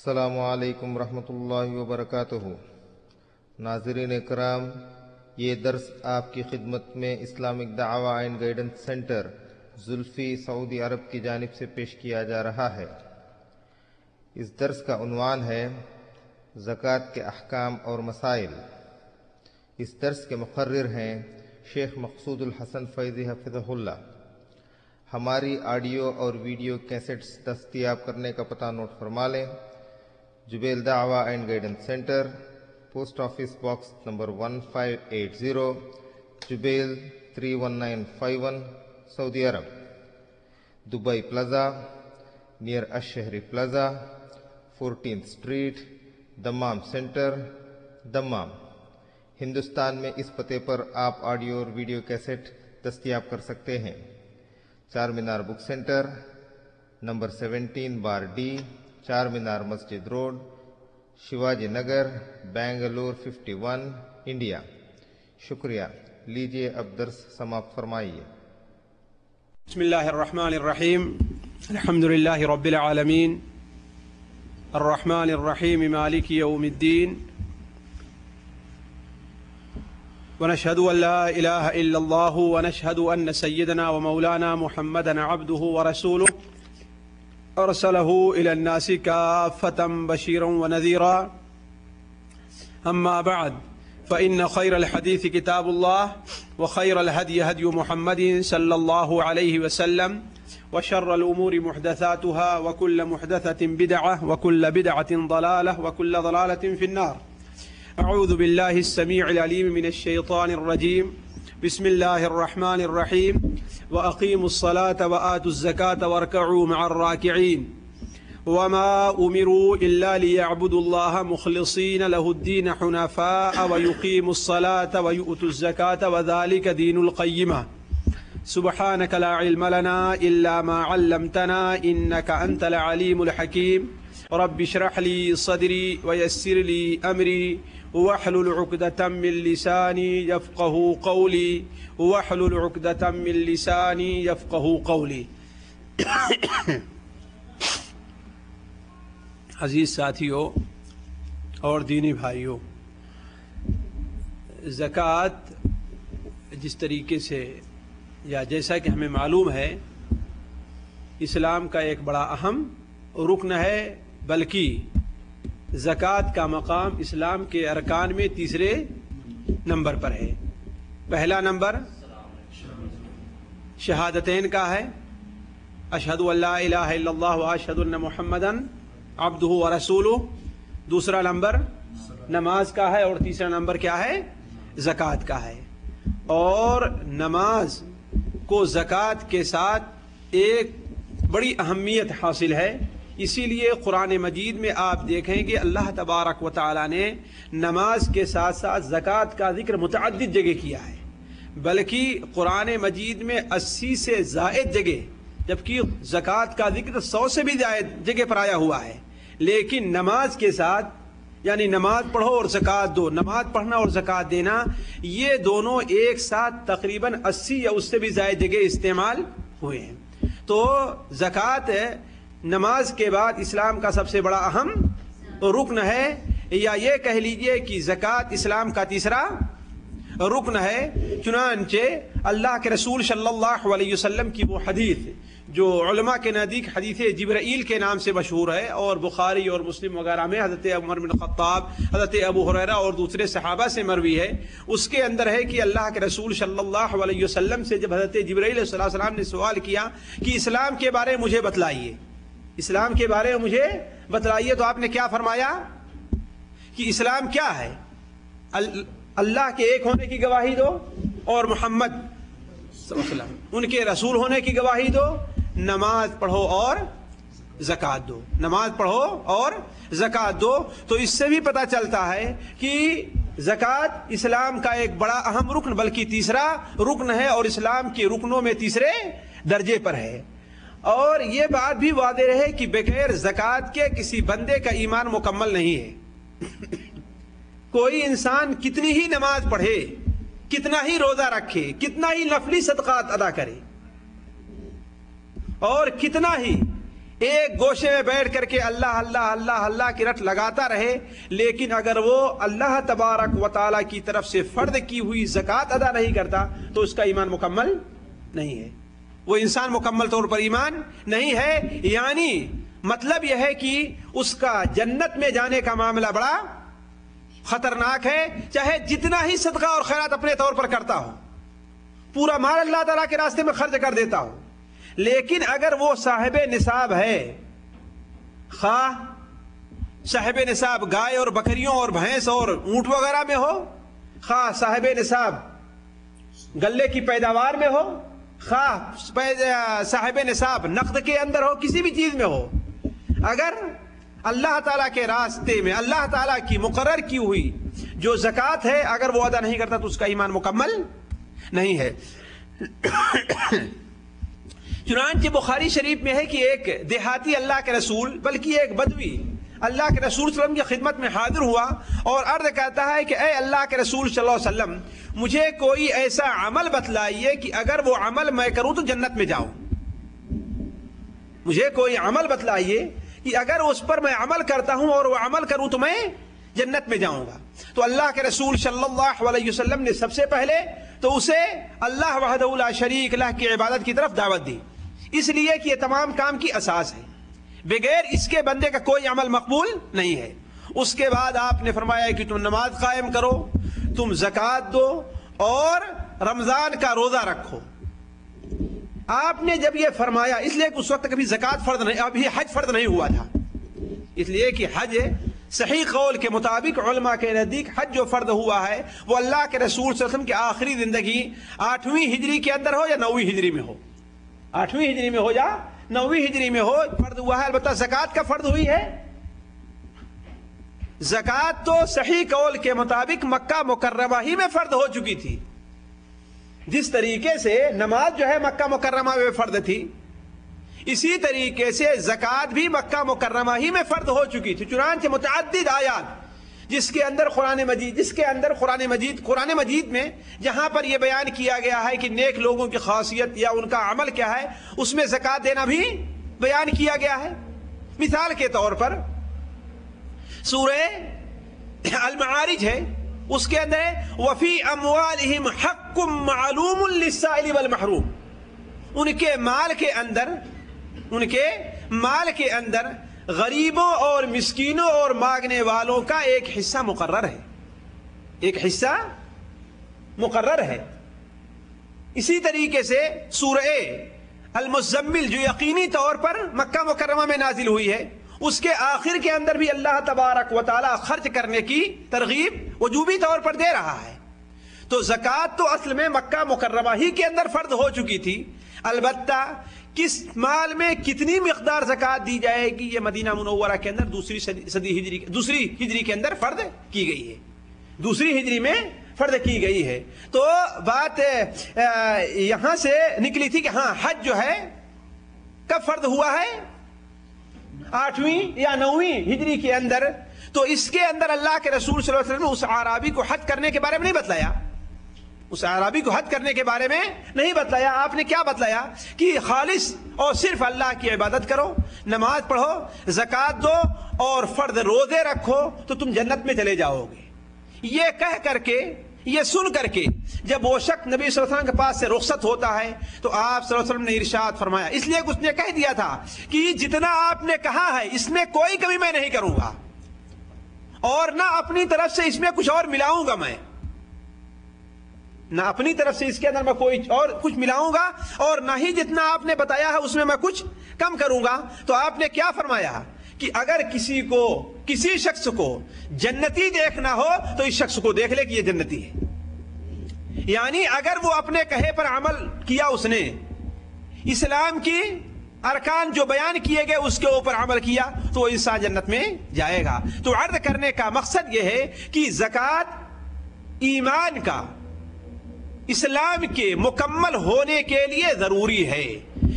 السلام علیکم ورحمۃ اللہ وبرکاتہ۔ ناظرین کرام، یہ درس آپ کی خدمت میں اسلامک دعویٰ اینڈ گائیڈنس سینٹر زلفی سعودی عرب کی جانب سے پیش کیا جا رہا ہے۔ اس درس کا عنوان ہے زکوٰۃ کے احکام اور مسائل۔ اس درس کے مقرر ہیں شیخ مقصود الحسن فیضی حفظہ اللہ۔ ہماری آڈیو اور ویڈیو کیسٹس دستیاب کرنے کا پتہ نوٹ فرما لیں۔ جبیل دعویٰ and guidance centre, post office box number 1580، Jubail 31951، سعودی عرب۔ دبئی پلازا، نیئر الشہری plaza, 14th street, Dammam centre, Dammam. Hindustan میں اس پتے پر آپ آڈیو اور ویڈیو کیسٹ دستیاب کر سکتے ہیں۔ چار مینار بک سینٹر، نمبر 17/D، چار مینار مسجد روڈ، شیواجی نگر، بنگلور 51، انڈیا۔ شکریہ۔ لیجئے اب درس سماعت فرمائیے۔ بسم اللہ الرحمن الرحیم، الحمد للہ رب العالمین، الرحمن الرحیم، مالک یوم الدین، ونشهد ان لا اله الا الله ونشهد ان سيدنا ومولانا محمدا عبده ورسوله ارسله الى الناس كافة بشيرا ونذيرا، اما بعد فان خير الحديث كتاب الله، وخير الهدي هدي محمد صلى الله عليه وسلم، وشر الامور محدثاتها، وكل محدثة بدعة، وكل بدعة ضلالة، وكل ضلالة في النار۔ اعوذ باللہ السمیع العلیم من الشیطان الرجیم، بسم اللہ الرحمن الرحیم، وَأَقِيمُوا الصَّلَاةَ وَآتُوا الزَّكَاةَ وَارْكَعُوا مَعَ الرَّاكِعِينَ وَمَا أُمِرُوا إِلَّا لِيَعْبُدُوا اللَّهَ مُخْلِصِينَ لَهُ الدِّينَ حُنَفَاءَ وَيُقِيمُوا الصَّلَاةَ وَيُؤْتُوا الزَّكَاةَ وَذَلِكَ دِينُ الْقَيِّمَةِ۔ سبحانك لا علم لنا إلا ما علمتنا إنك أنت العليم الحكيم۔ رب اشرح لي صدري ويسر لي أمري واحلل عقدة من لساني يفقهوا قولي، واحلل عقدة من لساني يفقهوا قولي۔ عزیز ساتھیو اور دینی بھائیو، زکوٰۃ جس طریقے سے یا جیسا کہ ہمیں معلوم ہے اسلام کا ایک بڑا اہم رکن ہے، بلکہ زکوٰۃ کا مقام اسلام کے ارکان میں تیسرے نمبر پر ہے۔ پہلا نمبر شہادتین کا ہے، اشہد ان لا الہ الا اللہ واشہد ان محمدًا عبدہ ورسولہ۔ دوسرا نمبر نماز کا ہے، اور تیسرا نمبر کیا ہے؟ زکوٰۃ کا ہے۔ اور نماز کو زکوٰۃ کے ساتھ ایک بڑی اہمیت حاصل ہے، اسی لیے قرآن مجید میں آپ دیکھیں کہ اللہ تبارک و تعالیٰ نے نماز کے ساتھ ساتھ زکوٰۃ کا ذکر متعدد جگہ کیا ہے، بلکہ قرآن مجید میں 80 سے زائد جگہ، جبکہ زکوٰۃ کا ذکر 100 سے بھی زائد جگہ پر آیا ہوا ہے، لیکن نماز کے ساتھ، یعنی نماز پڑھو اور زکوٰۃ دو، نماز پڑھنا اور زکوٰۃ دینا، یہ دونوں ایک ساتھ تقریباً 80 یا اس سے بھی زائد جگہ استعمال ہوئے ہیں۔ تو زکوٰۃ نماز کے بعد اسلام کا سب سے بڑا اہم رکن ہے، یا یہ کہہ لیجئے کہ زکوٰۃ اسلام کا تیسرا رکن ہے۔ چنانچہ اللہ کے رسول صلی اللہ علیہ وسلم کی وہ حدیث جو علماء کے نزدیک حدیث جبرائیل کے نام سے مشہور ہے، اور بخاری اور مسلم وغیرہ میں حضرت عمر بن خطاب، حضرت ابو ہریرہ اور دوسرے صحابہ سے مروی ہے، اس کے اندر ہے کہ اللہ کے رسول صلی اللہ علیہ وسلم سے جب حضرت جبرائیل علیہ السلام نے سوال کیا کہ اسلام کے بارے میں مجھے بتلائیے، اسلام کے بارے میں مجھے بتلائیے، تو آپ نے کیا فرمایا کہ اسلام کیا ہے؟ اللہ کے ایک ہونے کی گواہی دو، اور محمد صلی اللہ علیہ وسلم ان کے رسول ہونے کی گواہی دو، نماز پڑھو اور زکوٰۃ دو، نماز پڑھو اور زکوٰۃ دو۔ تو اس سے بھی پتہ چلتا ہے کہ زکوٰۃ اسلام کا ایک بڑا اہم رکن، بلکہ تیسرا رکن ہے، اور اسلام کے رکنوں میں تیسرے درجے پر ہے۔ اور یہ بات بھی واضح رہے کہ بغیر زکوٰۃ کے کسی بندے کا ایمان مکمل نہیں ہے۔ کوئی انسان کتنی ہی نماز پڑھے، کتنا ہی روزہ رکھے، کتنا ہی نفلی صدقات ادا کرے، اور کتنا ہی ایک گوشے میں بیٹھ کر کے اللہ اللہ اللہ اللہ کی رٹ لگاتا رہے، لیکن اگر وہ اللہ تبارک و تعالیٰ کی طرف سے فرض کی ہوئی زکوٰۃ ادا نہیں کرتا تو اس کا ایمان مکمل نہیں ہے، وہ انسان مکمل طور پر ایمان نہیں ہے. یعنی مطلب یہ ہے کہ اس کا جنت میں جانے کا معاملہ بڑا خطرناک ہے، چاہے جتنا ہی صدقہ اور خیرات اپنے طور پر کرتا ہو، پورا مال اللہ تعالیٰ کے راستے میں خرچ کر دیتا ہو، لیکن اگر وہ صاحب نصاب ہے، خواہ صاحب نصاب گائے اور بکریوں اور بھینس اور اونٹ وغیرہ میں ہو، خواہ صاحب نصاب گلے کی پیداوار میں ہو، خواہ صاحب نصاب نقد کے اندر ہو، کسی بھی چیز میں ہو، اگر اللہ تعالیٰ کے راستے میں اللہ تعالیٰ کی مقرر کی ہوئی جو زکوٰۃ ہے اگر وہ ادا نہیں کرتا تو اس کا ایمان مکمل نہیں ہے. چنانچہ بخاری شریف میں ہے کہ ایک دیہاتی اللہ کے رسول بلکہ ایک بدوی اللہ کے رسول صلی اللہ علیہ وسلم کی خدمت میں حاضر ہوا اور عرض کرتا ہے کہ اے اللہ کے رسول صلی اللہ علیہ وسلم، مجھے کوئی ایسا عمل بتلائیے کہ اگر وہ عمل میں کروں تو جنت میں جاؤں. مجھے کوئی عمل بتلائیے کہ اگر اس پر میں عمل کرتا ہوں اور وہ عمل کروں تو میں جنت میں جاؤں گا. تو اللہ کے رسول صلی اللہ علیہ وسلم نے سب سے پہلے تو اسے اللہ وحدہ لا شریک لہ کی عبادت کی طرف دعوت دی، اس لیے کہ یہ تمام کام کی اساس ہے، بغیر اس کے بندے کا کوئی عمل مقبول نہیں ہے. اس کے بعد آپ نے فرمایا کہ تم نماز قائم کرو، تم زکوٰۃ دو اور رمضان کا روزہ رکھو. آپ نے جب یہ فرمایا، اس لیے کہ اس وقت کبھی زکوٰۃ فرض نہیں، ابھی حج فرض نہیں ہوا تھا، اس لیے کہ حج صحیح قول کے مطابق علماء کے نزدیک حج جو فرض ہوا ہے وہ اللہ کے رسول صلی اللہ علیہ وسلم کی آخری زندگی 8ویں ہجری کے اندر ہو یا 9ویں ہجری میں ہو، 8ویں ہجری میں ہو یا 9ویں ہجری میں ہو فرض ہوا ہے. البتہ زکوٰۃ کا فرض ہوئی ہے، زکوٰۃ تو صحیح قول کے مطابق مکہ مکرمہ ہی میں فرض ہو چکی تھی. جس طریقے سے نماز جو ہے مکہ مکرمہ میں فرض تھی، اسی طریقے سے زکوٰۃ بھی مکہ مکرمہ ہی میں فرض ہو چکی تھی. چنانچہ متعدد آیات جس کے اندر قرآن مجید میں جہاں پر یہ بیان کیا گیا ہے کہ نیک لوگوں کی خاصیت یا ان کا عمل کیا ہے، اس میں زکوٰۃ دینا بھی بیان کیا گیا ہے. مثال کے طور پر سورہ المعارج ہے، اس کے اندر وفی اموالہم حق معلوم للسائل والمحروم، ان کے مال کے اندر غریبوں اور مسکینوں اور مانگنے والوں کا ایک حصہ مقرر ہے. اسی طریقے سے سورہ المزمل جو یقینی طور پر مکہ مکرمہ میں نازل ہوئی ہے، اس کے آخر کے اندر بھی اللہ تبارک و تعالی خرچ کرنے کی ترغیب وجوبی طور پر دے رہا ہے. تو زکوٰۃ تو اصل میں مکہ مکرمہ ہی کے اندر فرض ہو چکی تھی، البتہ کس مال میں کتنی مقدار زکوٰۃ دی جائے گی یہ مدینہ منورہ کے اندر دوسری ہجری کے اندر فرض کی گئی ہے، دوسری ہجری میں فرض کی گئی ہے. تو بات یہاں سے نکلی تھی کہ ہاں حج جو ہے کب فرض ہوا ہے، 8ویں یا 9ویں ہجری کے اندر. تو اس کے اندر اللہ کے رسول صلی اللہ علیہ وسلم نے اس اعرابی کو حج کرنے کے بارے میں نہیں بتلایا، اس اعرابی کو حج کرنے کے بارے میں نہیں بتلایا. آپ نے کیا بتلایا کہ خالص اور صرف اللہ کی عبادت کرو، نماز پڑھو، زکوٰۃ دو اور فرض روزے رکھو تو تم جنت میں چلے جاؤ گے. یہ کہہ کر کے، یہ سن کر کے جب وہ شخص نبی صلی اللہ علیہ وسلم کے پاس سے رخصت ہوتا ہے تو آپ صلی اللہ علیہ وسلم نے ارشاد فرمایا، اس لیے اس نے کہہ دیا تھا کہ جتنا آپ نے کہا ہے اس میں کوئی کمی میں نہیں کروں گا اور نہ اپنی طرف سے اس میں کچھ اور ملاؤں گا، میں نہ اپنی طرف سے اس کے اندر میں کوئی اور کچھ ملاؤں گا اور نہ ہی جتنا آپ نے بتایا ہے اس میں میں کچھ کم کروں گا. تو آپ نے کیا فرمایا کہ اگر کسی شخص کو جنتی دیکھنا ہو تو اس شخص کو دیکھ لے کہ یہ جنتی ہے. یعنی اگر وہ اپنے کہے پر عمل کیا، اس نے اسلام کی ارکان جو بیان کیے گئے اس کے اوپر عمل کیا تو وہ انسان جنت میں جائے گا. تو عرض کرنے کا مقصد یہ ہے کہ زکوٰۃ ایمان کا، اسلام کے مکمل ہونے کے لیے ضروری ہے.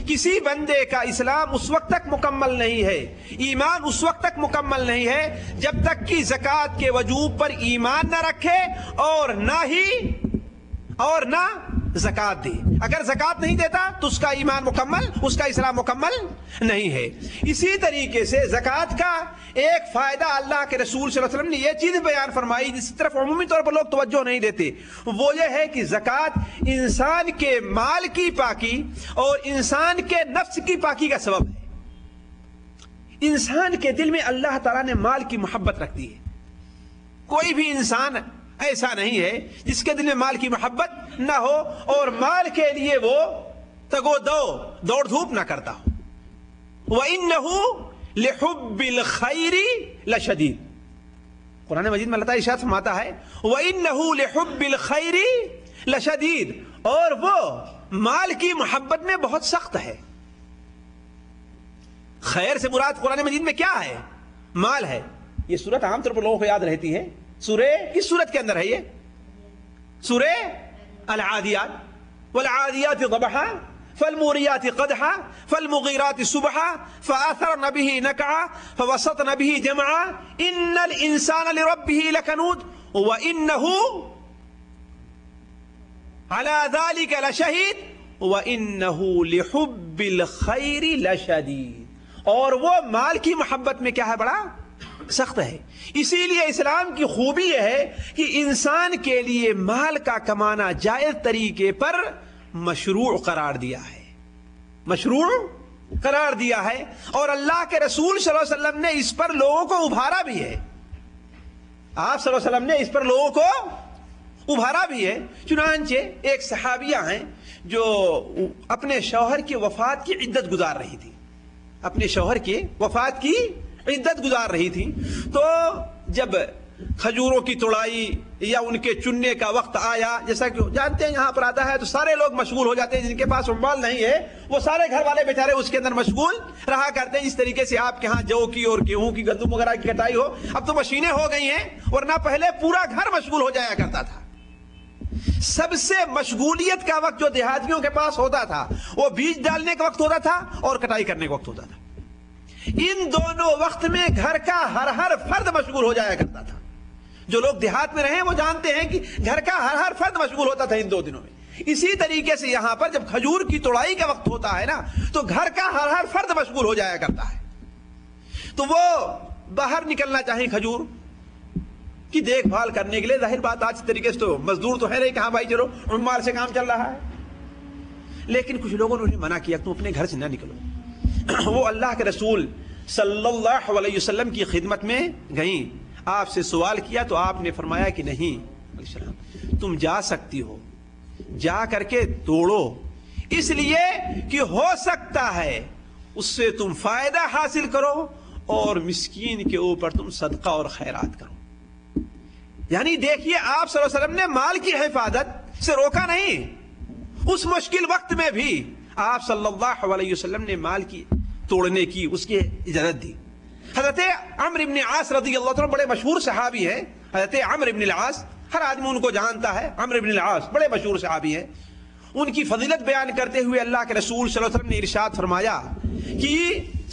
کسی بندے کا اسلام اس وقت تک مکمل نہیں ہے، ایمان اس وقت تک مکمل نہیں ہے جب تک کہ زکوٰۃ کے وجوب پر ایمان نہ رکھے اور نہ زکات دے. اگر زکات نہیں دیتا تو اس کا ایمان مکمل، اس کا اسلام مکمل نہیں ہے. اسی طریقے سے زکات کا ایک فائدہ اللہ کے رسول صلی اللہ علیہ وسلم نے یہ چیز بیان فرمائی جس طرف عمومی طور پر لوگ توجہ نہیں دیتے، وہ یہ ہے کہ زکات انسان کے مال کی پاکی اور انسان کے نفس کی پاکی کا سبب ہے. انسان کے دل میں اللہ تعالیٰ نے مال کی محبت رکھ دی ہے. کوئی بھی انسان ایسا نہیں ہے جس کے دل میں مال کی محبت نہ ہو اور مال کے لیے وہ تگو دوڑ دھوپ نہ کرتا ہو. وَإِنَّهُ لِحُبِّ الْخَيْرِ لَشَدِيدٌ. قرآن مجید میں اللہ تعالیٰ ارشاد فرماتا ہے وَإِنَّهُ لِحُبِّ الْخَيْرِ لَشَدِيدٌ، اور وہ مال کی محبت میں بہت سخت ہے. خیر سے مراد قرآن مجید میں کیا ہے؟ مال ہے. یہ سورت عام طور پر لوگوں کو یاد رہتی ہے. سورہ کس سورت کے اندر ہے؟ یہ سورہ العادیات. والعادیات ضبحا فالموریات قدحا فالمغیرات صبحا فآثرن به نقعا فوسطن به جمعا ان الانسان لربه لکنود وانه على ذلك لشهید وانه لحب الخیر لشدید. اور وہ مال کی محبت میں کیا ہے؟ بڑا سخت ہے. اسی لیے اسلام کی خوبی یہ ہے کہ انسان کے لیے مال کا کمانا جائز طریقے پر مشروع قرار دیا ہے. مشروع قرار دیا ہے اور اللہ کے رسول صلی اللہ علیہ وسلم نے اس پر لوگوں کو ابھارا بھی ہے. آپ صلی اللہ علیہ وسلم نے اس پر لوگوں کو ابھارا بھی ہے. چنانچہ ایک صحابیہ ہیں جو اپنے شوہر کی وفات کی عدت گزار رہی تھی. اپنے شوہر کی وفات کی عدت گزار رہی تھی. تو جب کھجوروں کی توڑائی یا ان کے چننے کا وقت آیا، جیسا کہ جانتے ہیں یہاں پر آتا ہے تو سارے لوگ مشغول ہو جاتے ہیں. جن کے پاس مال نہیں ہے وہ سارے گھر والے بیچارے اس کے اندر مشغول رہا کرتے ہیں. جس طریقے سے آپ کے ہاں جو کی اور گیہوں کی گندم وغیرہ کی کٹائی ہو، اب تو مشینیں ہو گئی ہیں، ورنہ پہلے پورا گھر مشغول ہو جایا کرتا تھا. سب سے مشغولیت کا وقت جو دیہاتیوں کے پاس ہوتا تھا وہ بیج ڈالنے کا وقت ہوتا تھا اور کٹائی کرنے کا وقت ہوتا تھا. ان دونوں وقت میں گھر کا ہر فرد مشغول ہو جایا کرتا تھا. جو لوگ دیہات میں رہے وہ جانتے ہیں کہ گھر کا ہر فرد مشغول ہوتا تھا ان دو دنوں میں. اسی طریقے سے یہاں پر جب کھجور کی توڑائی کا وقت ہوتا ہے نا تو گھر کا ہر فرد مشغول ہو جایا کرتا ہے. تو وہ باہر نکلنا چاہیں کھجور کی دیکھ بھال کرنے کے لیے. ظاہر بات آج طریقے سے تو مزدور تو ہے نہیں کہ ہاں بھائی چلو عمال سے کام چل رہا ہے، لیکن کچھ لوگوں نے انہیں منع کیا تم اپنے گھر سے نہ نکلو. وہ اللہ کے رسول صلی اللہ علیہ وسلم کی خدمت میں گئیں، آپ سے سوال کیا تو آپ نے فرمایا کہ نہیں، تم جا سکتی ہو، جا کر کے توڑو، اس لیے کہ ہو سکتا ہے اس سے تم فائدہ حاصل کرو اور مسکین کے اوپر تم صدقہ اور خیرات کرو. یعنی دیکھیے آپ صلی اللہ علیہ وسلم نے مال کی حفاظت سے روکا نہیں. اس مشکل وقت میں بھی آپ صلی اللہ علیہ وسلم نے مال کی توڑنے کی اس کی اجازت دی. حضرت عمرو بن عاص رضی اللہ عنہ بڑے مشہور صحابی ہیں. حضرت عمرو بن العاص ہر آدمی ان کو جانتا ہے. عمرو بن العاص بڑے مشہور صحابی ہیں. ان کی فضیلت بیان کرتے ہوئے اللہ کے رسول صلی اللہ علیہ وسلم نے ارشاد فرمایا کہ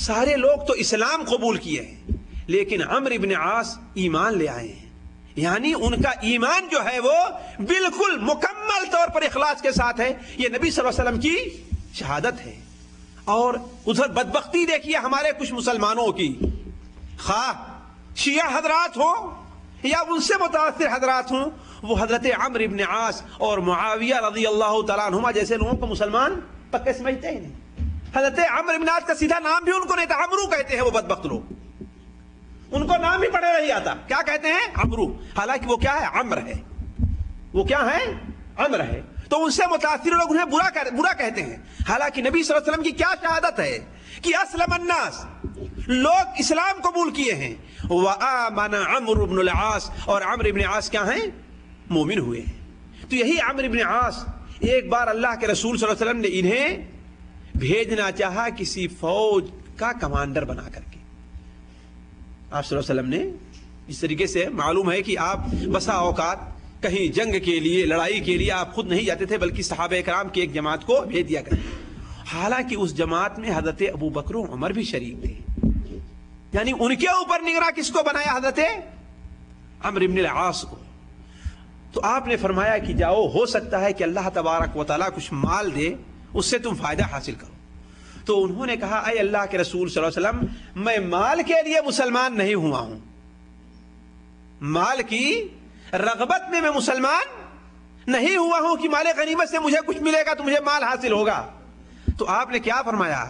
سارے لوگ تو اسلام قبول کیے ہیں لیکن عمرو بن عاص ایمان لے آئے ہیں. یعنی ان کا ایمان جو ہے وہ بالکل مکمل طور پر اخلاص کے ساتھ ہے. یہ نبی صلی اللہ علیہ وسلم کی شہادت ہے. اور ادھر بدبختی دیکھیے ہمارے کچھ مسلمانوں کی، خواہ شیعہ حضرات ہوں یا ان سے متاثر حضرات ہوں، وہ حضرت عمرو بن عاص اور معاویہ رضی اللہ تعالیٰ عنہما جیسے لوگوں کو مسلمان پکے سمجھتے ہیں نہیں. حضرت عمرو بن عاص کا سیدھا نام بھی ان کو نہیں تھا، عمرو کہتے ہیں وہ بدبخت لوگ. ان کو نام بھی پڑھے نہیں آتا، کیا کہتے ہیں؟ عمرو. حالانکہ وہ کیا ہے؟ عمر ہے. وہ کیا ہے؟ عمر ہے. تو ان سے متاثر لوگ انہیں برا کہتے ہیں. حالانکہ نبی صلی اللہ علیہ وسلم کی کیا شہادت ہے کہ اسلم الناس، لوگ اسلام قبول کیے ہیں. وآمن عمرو بن العاص، اور عمرو بن عاص کیا ہیں؟ مومن ہوئے ہیں. تو یہی عمرو بن عاص ایک بار اللہ کے رسول صلی اللہ علیہ وسلم نے انہیں بھیجنا چاہا کسی فوج کا کمانڈر بنا کر کے. آپ صلی اللہ علیہ وسلم نے اس طریقے سے معلوم ہے کہ آپ بسا اوقات کہیں جنگ کے لیے، لڑائی کے لیے آپ خود نہیں جاتے تھے بلکہ صحابہ کرام کی ایک جماعت کو بھیج دیا کرتے. حالانکہ اس جماعت میں حضرت ابو بکر و عمر بھی شریک تھے. یعنی ان کے اوپر نگراں کس کو بنایا؟ حضرت عمرو بن العاص کو. تو آپ نے فرمایا کہ جاؤ، ہو سکتا ہے کہ اللہ تبارک و تعالیٰ کچھ مال دے، اس سے تم فائدہ حاصل کرو۔ تو انہوں نے کہا اے اللہ کے رسول صلی اللہ علیہ وسلم، میں مال کے لیے مسلمان نہیں ہوا ہوں، مال کی رغبت میں مسلمان نہیں ہوا ہوں کہ مال غنیمت سے مجھے کچھ ملے گا تو مجھے مال حاصل ہوگا۔ تو آپ نے کیا فرمایا؟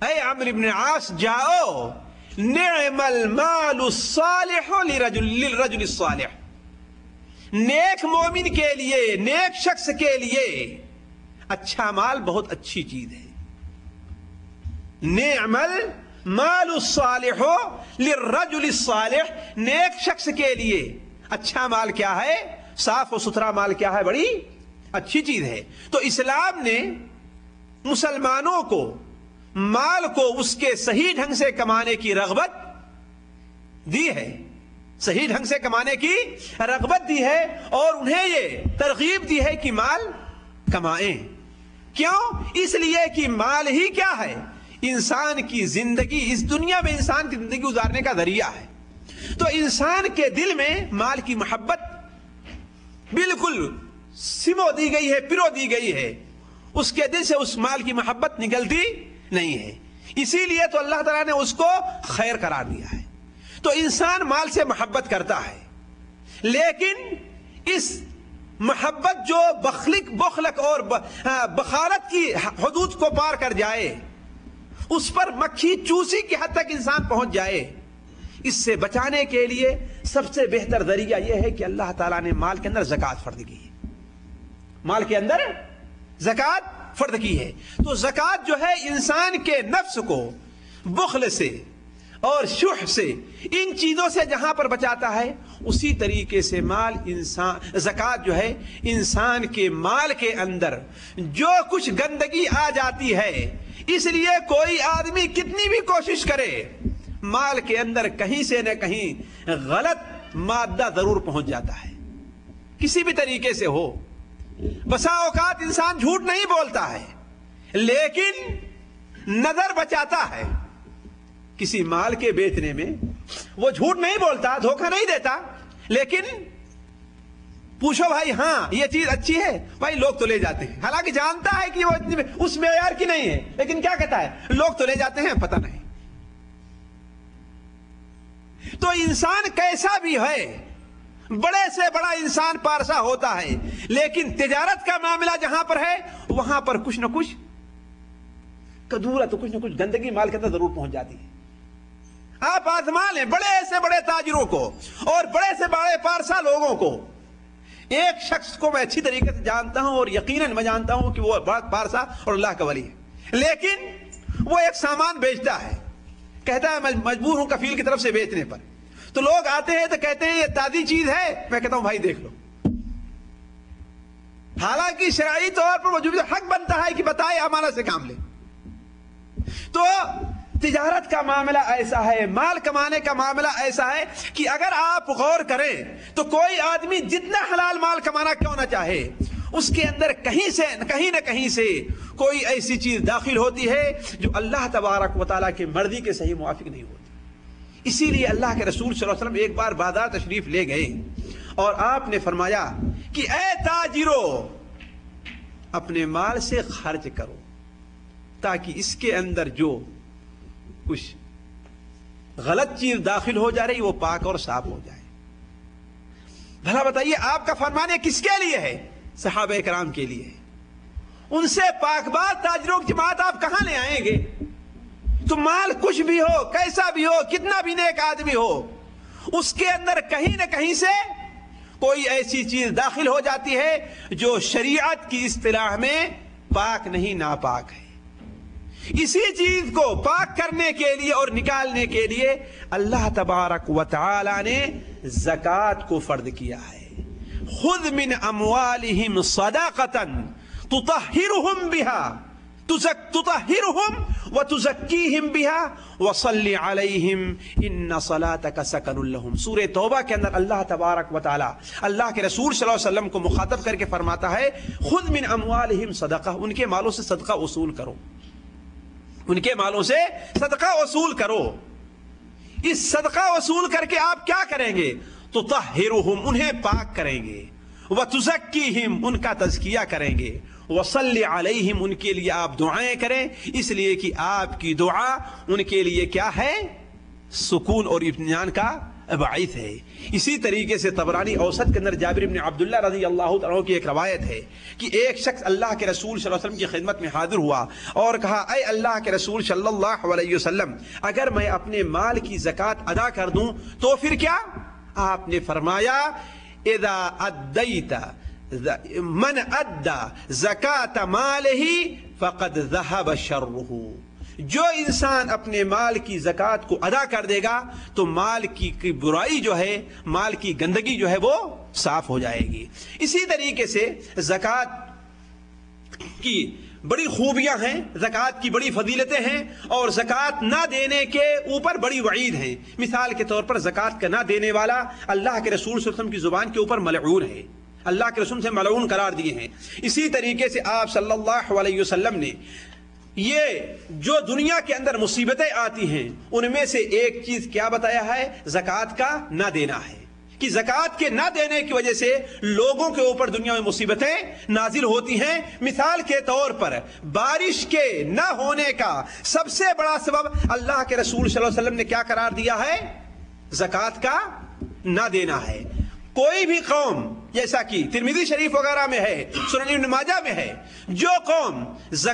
اے عمرو بن عاص، جاؤ، نعم المال الصالح للرجل الصالح، نیک مومن کے لیے، نیک شخص کے لیے اچھا مال بہت اچھی چیز ہے۔ نعم المال الصالح للرجل الصالح، نیک شخص کے لیے اچھا مال کیا ہے؟ صاف و ستھرا مال کیا ہے؟ بڑی اچھی چیز ہے۔ تو اسلام نے مسلمانوں کو مال کو اس کے صحیح ڈھنگ سے کمانے کی رغبت دی ہے، صحیح ڈھنگ سے کمانے کی رغبت دی ہے، اور انہیں یہ ترغیب دی ہے کہ مال کمائیں۔ کیوں؟ اس لیے کہ مال ہی کیا ہے؟ انسان کی زندگی، اس دنیا میں انسان کی زندگی گزارنے کا ذریعہ ہے۔ تو انسان کے دل میں مال کی محبت بالکل سمو دی گئی ہے، پرو دی گئی ہے، اس کے دل سے اس مال کی محبت نکلتی نہیں ہے۔ اسی لیے تو اللہ تعالیٰ نے اس کو خیر قرار دیا ہے۔ تو انسان مال سے محبت کرتا ہے، لیکن اس محبت جو بخلق اور بخارت کی حدود کو پار کر جائے، اس پر مکھی چوسی کی حد تک انسان پہنچ جائے، اس سے بچانے کے لیے سب سے بہتر ذریعہ یہ ہے کہ اللہ تعالیٰ نے مال کے اندر زکوٰۃ فرض کی ہے، مال کے اندر زکوٰۃ فرض کی ہے۔ تو زکوٰۃ جو ہے انسان کے نفس کو بخل سے اور شح سے، ان چیزوں سے جہاں پر بچاتا ہے، اسی طریقے سے زکوٰۃ جو ہے انسان کے مال کے اندر جو کچھ گندگی آ جاتی ہے، اس لیے کوئی آدمی کتنی بھی کوشش کرے، مال کے اندر کہیں سے نہ کہیں غلط مادہ ضرور پہنچ جاتا ہے، کسی بھی طریقے سے ہو۔ بسا اوقات انسان جھوٹ نہیں بولتا ہے، لیکن نظر بچاتا ہے کسی مال کے بیچنے میں، وہ جھوٹ نہیں بولتا، دھوکہ نہیں دیتا، لیکن پوچھو بھائی ہاں یہ چیز اچھی ہے، بھائی لوگ تو لے جاتے ہیں، حالانکہ جانتا ہے کہ وہ اس معیار کی نہیں ہے، لیکن کیا کہتا ہے؟ لوگ تو لے جاتے ہیں، پتہ نہیں۔ تو انسان کیسا بھی ہے، بڑے سے بڑا انسان پارسا ہوتا ہے، لیکن تجارت کا معاملہ جہاں پر ہے وہاں پر کچھ نہ کچھ کدورت، کچھ نہ کچھ گندگی مال کے اندر ضرور پہنچ جاتی ہے۔ آپ آزما لیں بڑے سے بڑے تاجروں کو اور بڑے سے بڑے پارسا لوگوں کو، ایک شخص کو میں اچھی طریقے سے جانتا ہوں اور یقیناً میں جانتا ہوں کہ وہ بڑا پارسا اور اللہ کا ولی ہے، لیکن وہ ایک سامان بیچتا ہے، کہتا ہے میں مجبور ہوں کفیل کی طرف سے بیچنے پر، تو لوگ آتے ہیں تو کہتے ہیں یہ تازی چیز ہے، میں کہتا ہوں بھائی دیکھ لو، حالانکہ شرعی طور پر وہ حق بنتا ہے کہ بتائے امانت سے کام لے۔ تو تجارت کا معاملہ ایسا ہے، مال کمانے کا معاملہ ایسا ہے کہ اگر آپ غور کریں تو کوئی آدمی جتنا حلال مال کمانا کیوں نہ چاہے، اس کے اندر کہیں نہ کہیں سے کوئی ایسی چیز داخل ہوتی ہے جو اللہ تبارک و تعالیٰ کی مرضی کے صحیح موافق نہیں ہوتی۔ اسی لیے اللہ کے رسول صلی اللہ علیہ وسلم ایک بار بازار تشریف لے گئے اور آپ نے فرمایا کہ اے تاجرو، اپنے مال سے خرچ کرو تاکہ اس کے اندر جو کچھ غلط چیز داخل ہو جا رہی وہ پاک اور صاف ہو جائے۔ بھلا بتائیے آپ کا فرمان یہ کس کے لیے ہے؟ صحابہ کرام کے لیے۔ ان سے پاک باز تاجروں کی جماعت آپ کہاں لے آئیں گے؟ تو مال کچھ بھی ہو، کیسا بھی ہو، کتنا بھی نیک آدمی ہو، اس کے اندر کہیں نہ کہیں سے کوئی ایسی چیز داخل ہو جاتی ہے جو شریعت کی اصطلاح میں پاک نہیں، ناپاک ہے۔ اسی چیز کو پاک کرنے کے لیے اور نکالنے کے لیے اللہ تبارک و تعالی نے زکوٰۃ کو فرض کیا ہے۔ خذ من اموالہم صدقۃ تطہرہم بها تطہرہم وتزکیہم بها وصلی علیہم ان صلاتک سکن لہم۔ سورہ توبہ کے اندر اللہ تبارک و تعالی اللہ کے رسول صلی اللہ علیہ وسلم کو مخاطب کر کے فرماتا ہے خذ من اموالہم صدقہ، ان کے مالوں سے صدقہ وصول کرو، ان کے مالوں سے صدقہ وصول کرو۔ اس صدقہ وصول کر کے آپ کیا کریں گے؟ تطہرہم، انہیں پاک کریں گے، وَتُزَكِّيهِمْ ان کا تزکیہ کریں گے، وَصَلِّ عَلَيْهِمْ ان کے لیے آپ دعائیں کریں، اس لیے کہ آپ کی دعا ان کے لیے کیا ہے؟ سکون اور اطمینان کا باعث ہے۔ اسی طریقے سے طبرانی اوسط کے اندر جابر بن عبداللہ رضی اللہ تعالیٰ کی ایک روایت ہے کہ ایک شخص اللہ کے رسول صلی اللہ علیہ وسلم کی خدمت میں حاضر ہوا اور کہا اے اللہ کے رسول صلی اللہ علیہ وسلم، اگر میں اپنے مال کی زکوٰۃ ادا کر دوں تو پھر کیا؟ آپ نے فرمایا اذا ادیت من ادى زکات مالہ فقد ذهب شرہ، جو انسان اپنے مال کی زکوٰۃ کو ادا کر دے گا تو مال کی برائی جو ہے، مال کی گندگی جو ہے وہ صاف ہو جائے گی۔ اسی طریقے سے زکوٰۃ کی بڑی خوبیاں ہیں، زکوٰۃ کی بڑی فضیلتیں ہیں، اور زکوٰۃ نہ دینے کے اوپر بڑی وعید ہیں۔ مثال کے طور پر زکوٰۃ کا نہ دینے والا اللہ کے رسول صلی اللہ علیہ وسلم کی زبان کے اوپر ملعون ہے، اللہ کے رسول سے ملعون قرار دیے ہیں۔ اسی طریقے سے آپ صلی اللہ علیہ وسلم نے یہ جو دنیا کے اندر مصیبتیں آتی ہیں ان میں سے ایک چیز کیا بتایا ہے؟ زکوٰۃ کا نہ دینا ہے، کہ زکوٰۃ کے نہ دینے کی وجہ سے لوگوں کے اوپر دنیا میں مصیبتیں نازل ہوتی ہیں۔ مثال کے طور پر بارش کے نہ ہونے کا سب سے بڑا سبب اللہ کے رسول صلی اللہ علیہ وسلم نے کیا قرار دیا ہے؟ زکوٰۃ کا نہ دینا ہے۔ کوئی بھی قوم، جیسا کہ ترمذی شریف وغیرہ میں ہے، سنن ابن ماجہ میں ہے، جو قوم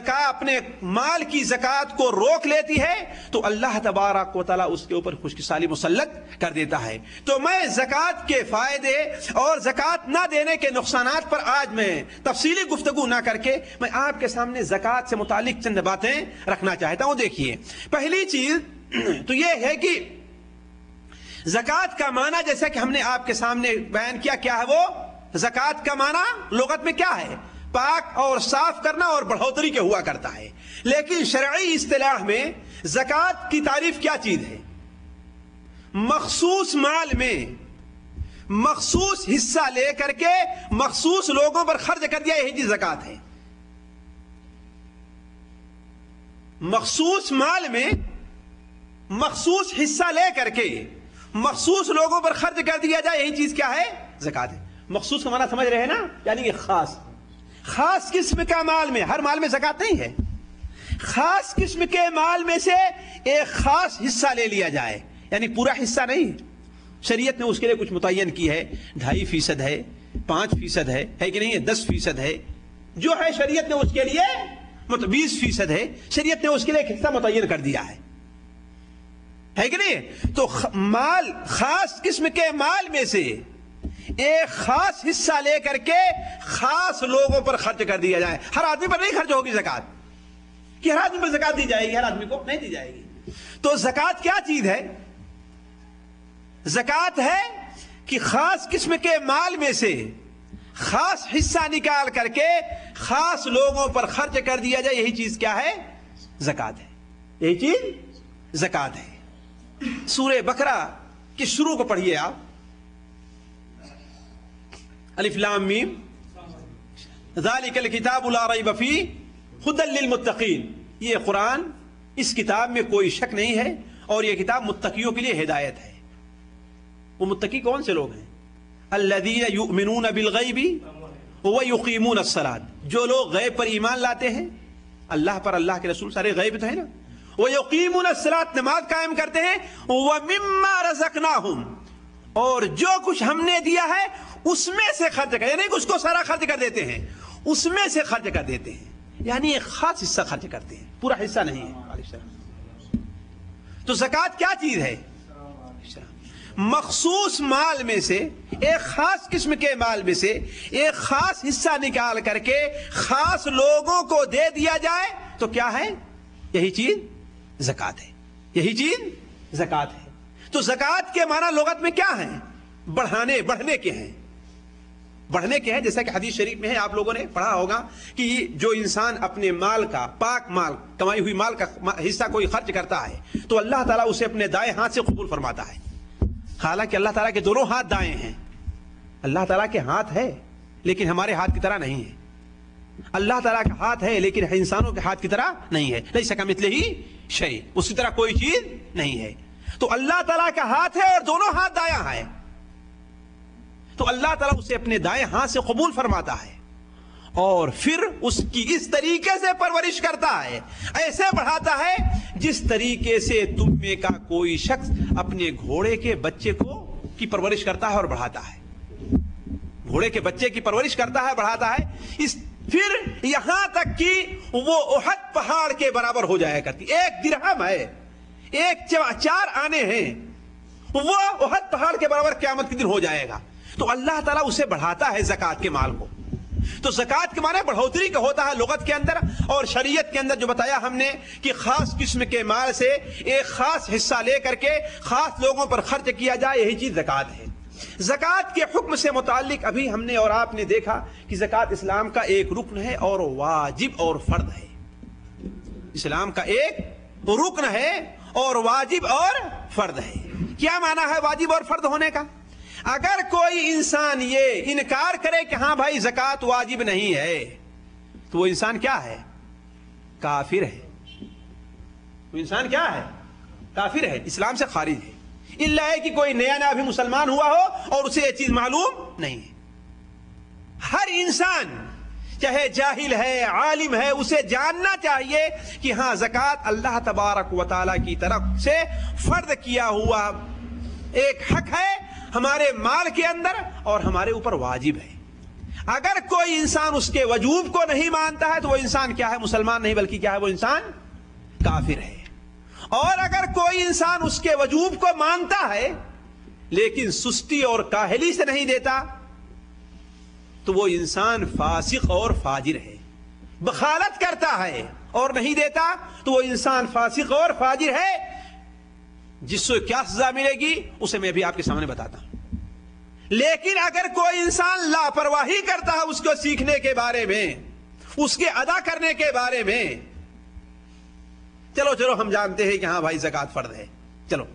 اپنے مال کی زکوٰۃ کو روک لیتی ہے تو اللہ تبارک و تعالیٰ اس کے اوپر خشک سالی مسلط کر دیتا ہے۔ تو میں زکوٰۃ کے فائدے اور زکوٰۃ نہ دینے کے نقصانات پر آج میں تفصیلی گفتگو نہ کر کے میں آپ کے سامنے زکوٰۃ سے متعلق چند باتیں رکھنا چاہتا ہوں۔ دیکھیے، پہلی چیز تو یہ ہے کہ زکوٰۃ کا معنی جیسا کہ ہم نے آپ کے سامنے بیان کیا، کیا ہے وہ؟ زکوٰۃ کا معنی لغت میں کیا ہے؟ پاک اور صاف کرنا اور بڑھوتری کے ہوا کرتا ہے۔ لیکن شرعی اصطلاح میں زکوٰۃ کی تعریف کیا چیز ہے؟ مخصوص مال میں مخصوص حصہ لے کر کے مخصوص لوگوں پر خرچ کر دیا، یہی چیز زکوٰۃ ہے۔ مخصوص مال میں مخصوص حصہ لے کر کے مخصوص لوگوں پر خرچ کر دیا جائے، یہی چیز کیا ہے؟ زکوٰۃ ہے۔ مخصوص کا معنی سمجھ رہے ہیں نا؟ یعنی کہ خاص قسم کا مال میں، ہر مال میں زکوٰۃ نہیں ہے، خاص قسم کے مال میں سے ایک خاص حصہ لے لیا جائے، یعنی پورا حصہ نہیں۔ شریعت نے اس کے لیے کچھ متعین کی ہے، 2.5% ہے، 5% ہے کہ نہیں ہے، 10% ہے، جو ہے شریعت نے اس کے لیے 20% ہے، شریعت نے اس کے لیے ایک حصہ متعین کر دیا ہے کہ نہیں؟ تو مال، خاص قسم کے مال میں سے ایک خاص حصہ لے کر کے خاص لوگوں پر خرچ کر دیا جائے۔ ہر آدمی پر نہیں خرچ ہوگی زکوٰۃ، کہ ہر آدمی پر زکوٰۃ دی جائے گی، ہر آدمی کو نہیں دی جائے گی۔ تو زکوٰۃ کیا چیز ہے؟ زکوٰۃ ہے کہ خاص قسم کے مال میں سے خاص حصہ نکال کر کے خاص لوگوں پر خرچ کر دیا جائے، یہی چیز کیا ہے؟ زکوٰۃ ہے، یہی چیز زکوٰۃ ہے۔ سورہ بقرہ کے شروع کو پڑھیے آپ، الف لام میم ذالک الکتاب لا ریب فیہ ھدی للمتقین۔ یہ قرآن، اس کتاب میں کوئی شک نہیں ہے اور یہ کتاب متقیوں کے لیے ہدایت ہے۔ وہ متقی کون سے لوگ ہیں؟ الذین یؤمنون بالغیب ویقیمون الصلاۃ، جو لوگ غیب پر ایمان لاتے ہیں، اللہ پر، اللہ کے رسول سارے غیب تو ہے نا، وَيُقِيمُونَ الصَّلَاةَ نماز قائم کرتے ہیں، وَمِمَّا رَزَقْنَاهُمْ اور جو کچھ ہم نے دیا ہے اس میں سے خرچ کر، یعنی اس کو سارا خرچ کر دیتے ہیں، اس میں سے خرچ کر دیتے ہیں، یعنی ایک خاص حصہ خرچ کرتے ہیں، پورا حصہ نہیں ہے۔ تو زکوٰۃ کیا چیز ہے؟ مخصوص مال میں سے ایک خاص قسم کے مال میں سے ایک خاص حصہ نکال کر کے خاص لوگوں کو دے دیا جائے تو کیا ہے؟ یہی چیز زکوٰۃ ہے، یہی چیز زکوٰۃ ہے۔ تو زکوٰۃ کے معنی لغت میں کیا ہیں؟ بڑھنے کے ہیں، بڑھنے کے ہیں، جیسا کہ حدیث شریف میں ہے، آپ لوگوں نے پڑھا ہوگا کہ جو انسان اپنے مال کا، پاک مال، کمائی ہوئی مال کا حصہ کوئی خرچ کرتا ہے تو اللہ تعالیٰ اسے اپنے دائیں ہاتھ سے قبول فرماتا ہے۔ حالانکہ اللہ تعالیٰ کے دونوں ہاتھ دائیں ہیں، اللہ تعالیٰ کے ہاتھ ہے لیکن ہمارے ہاتھ کی طرح نہیں ہے، اللہ تعالیٰ کا ہاتھ ہے لیکن انسانوں کے ہاتھ کی طرح نہیں ہے، لیس کمثلہ شیء، اس کی طرح کوئی چیز نہیں ہے۔ تو اللہ تعالیٰ کا ہاتھ ہے اور دونوں ہاتھ دایاں ہے۔ تو اللہ تعالیٰ اسے اپنے دائیں ہاتھ سے قبول فرماتا ہے اور پھر اس کی اس طریقے سے پرورش کرتا ہے، ایسے بڑھاتا ہے جس طریقے سے تم میں کا کوئی شخص اپنے گھوڑے کے بچے کی پرورش کرتا ہے اور بڑھاتا ہے، گھوڑے کے بچے کی پرورش کرتا ہے، بڑھاتا ہے، پھر یہاں تک کہ وہ احد پہاڑ کے برابر ہو جایا کرتی، 1 درہم ہے، 4 آنے ہیں، وہ احد پہاڑ کے برابر قیامت کے دن ہو جائے گا۔ تو اللہ تعالیٰ اسے بڑھاتا ہے زکوٰۃ کے مال کو۔ تو زکوٰۃ کے معنی بڑھوتری کا ہوتا ہے لغت کے اندر، اور شریعت کے اندر جو بتایا ہم نے کہ خاص قسم کے مال سے ایک خاص حصہ لے کر کے خاص لوگوں پر خرچ کیا جائے، یہی چیز زکوٰۃ ہے۔ زکوٰۃ کے حکم سے متعلق ابھی ہم نے اور آپ نے دیکھا کہ زکوٰۃ اسلام کا ایک رکن ہے اور واجب اور فرض ہے، اسلام کا ایک رکن ہے اور واجب اور فرض ہے۔ کیا معنی ہے واجب اور فرض ہونے کا؟ اگر کوئی انسان یہ انکار کرے کہ ہاں بھائی زکوٰۃ واجب نہیں ہے، تو وہ انسان کیا ہے؟ کافر ہے۔ وہ انسان کیا ہے؟ کافر ہے، اسلام سے خارج ہے، الا ہے کہ کوئی نیا ابھی مسلمان ہوا ہو اور اسے یہ چیز معلوم نہیں ہے۔ ہر انسان چاہے جاہل ہے عالم ہے، اسے جاننا چاہیے کہ ہاں زکوٰۃ اللہ تبارک و تعالیٰ کی طرف سے فرض کیا ہوا ایک حق ہے ہمارے مال کے اندر اور ہمارے اوپر واجب ہے۔ اگر کوئی انسان اس کے وجوب کو نہیں مانتا ہے تو وہ انسان کیا ہے؟ مسلمان نہیں بلکہ کیا ہے؟ وہ انسان کافر ہے۔ اور اگر کوئی انسان اس کے وجوب کو مانتا ہے لیکن سستی اور کاہلی سے نہیں دیتا تو وہ انسان فاسق اور فاجر ہے۔ بخالت کرتا ہے اور نہیں دیتا تو وہ انسان فاسق اور فاجر ہے، جس سے کیا سزا ملے گی اسے میں بھی آپ کے سامنے بتاتا ہوں۔ لیکن اگر کوئی انسان لاپرواہی کرتا ہے اس کو سیکھنے کے بارے میں، اس کے ادا کرنے کے بارے میں، چلو ہم جانتے ہیں کہ ہاں بھائی زکوٰۃ فرض ہے، چلو،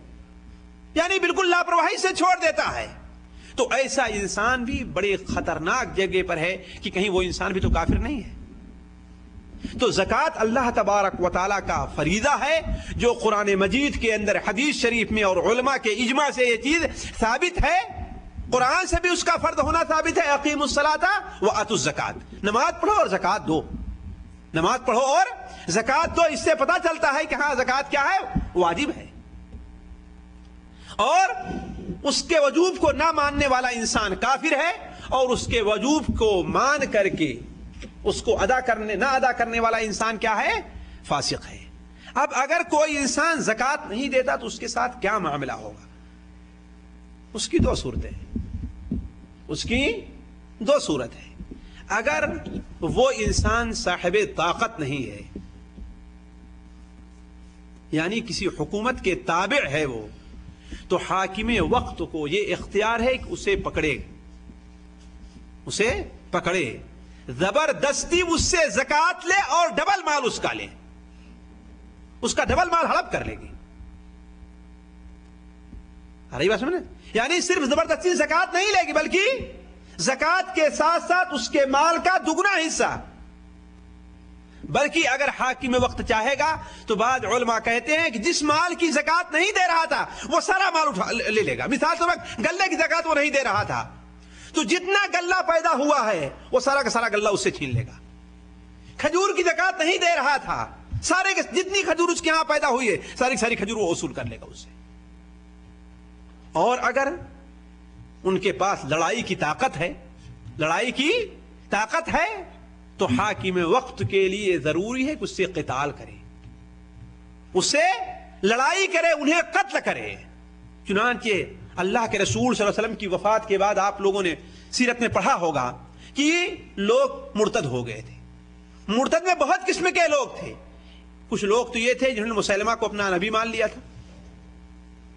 یعنی بالکل لاپرواہی سے چھوڑ دیتا ہے، تو ایسا انسان بھی بڑے خطرناک جگہ پر ہے کہ کہیں وہ انسان بھی تو کافر نہیں ہے۔ تو زکوٰۃ اللہ تبارک و تعالیٰ کا فریضہ ہے جو قرآن مجید کے اندر، حدیث شریف میں اور علماء کے اجماع سے یہ چیز ثابت ہے، قرآن سے بھی اس کا فرض ہونا ثابت ہے۔ اقیموا الصلاۃ وآتوا الزکاۃ، نماز پڑھو اور زکوٰۃ دو، نماز پڑھو اور زکوٰۃ دو۔ اس سے پتہ چلتا ہے کہ ہاں زکوٰۃ کیا ہے؟ واجب ہے۔ اور اس کے وجوب کو نہ ماننے والا انسان کافر ہے، اور اس کے وجوب کو مان کر کے اس کو نہ ادا کرنے والا انسان کیا ہے؟ فاسق ہے۔ اب اگر کوئی انسان زکوٰۃ نہیں دیتا تو اس کے ساتھ کیا معاملہ ہوگا؟ اس کی 2 صورتیں ہیں، اس کی 2 صورت ہے۔ اگر وہ انسان صاحب طاقت نہیں ہے، یعنی کسی حکومت کے تابع ہے وہ، تو حاکم وقت کو یہ اختیار ہے کہ اسے پکڑے، زبردستی اس سے زکوٰۃ لے اور ڈبل مال اس کا لے، اس کا ڈبل مال ہڑپ کر لے گی۔ ارے بات سمجھے؟ یعنی صرف زبردستی زکوٰۃ نہیں لے گی بلکہ زکوٰۃ کے ساتھ ساتھ اس کے مال کا دگنا حصہ، بلکہ اگر حاکم وقت چاہے گا تو بعض علماء کہتے ہیں کہ جس مال کی زکوٰۃ نہیں دے رہا تھا وہ سارا مال لے لے گا۔ مثال طور پر گلے کی زکوٰۃ وہ نہیں دے رہا تھا تو جتنا غلہ پیدا ہوا ہے وہ سارا کا سارا غلہ اس سے چھین لے گا۔ کھجور کی زکوٰۃ نہیں دے رہا تھا، جتنی کھجور اس کے ہاں پیدا ہوئی ہے ساری ساری کھجور وہ وصول کر لے گا اس سے۔ اور اگر ان کے پاس لڑائی کی طاقت ہے تو حاکم وقت کے لیے ضروری ہے کہ اس سے قتال کرے، اس سے لڑائی کرے، انہیں قتل کرے۔ چنانچہ اللہ کے رسول صلی اللہ علیہ وسلم کی وفات کے بعد آپ لوگوں نے سیرت میں پڑھا ہوگا کہ لوگ مرتد ہو گئے تھے۔ مرتد میں بہت قسم کے لوگ تھے۔ کچھ لوگ تو یہ تھے جنہوں نے مسلمہ کو اپنا نبی مان لیا تھا،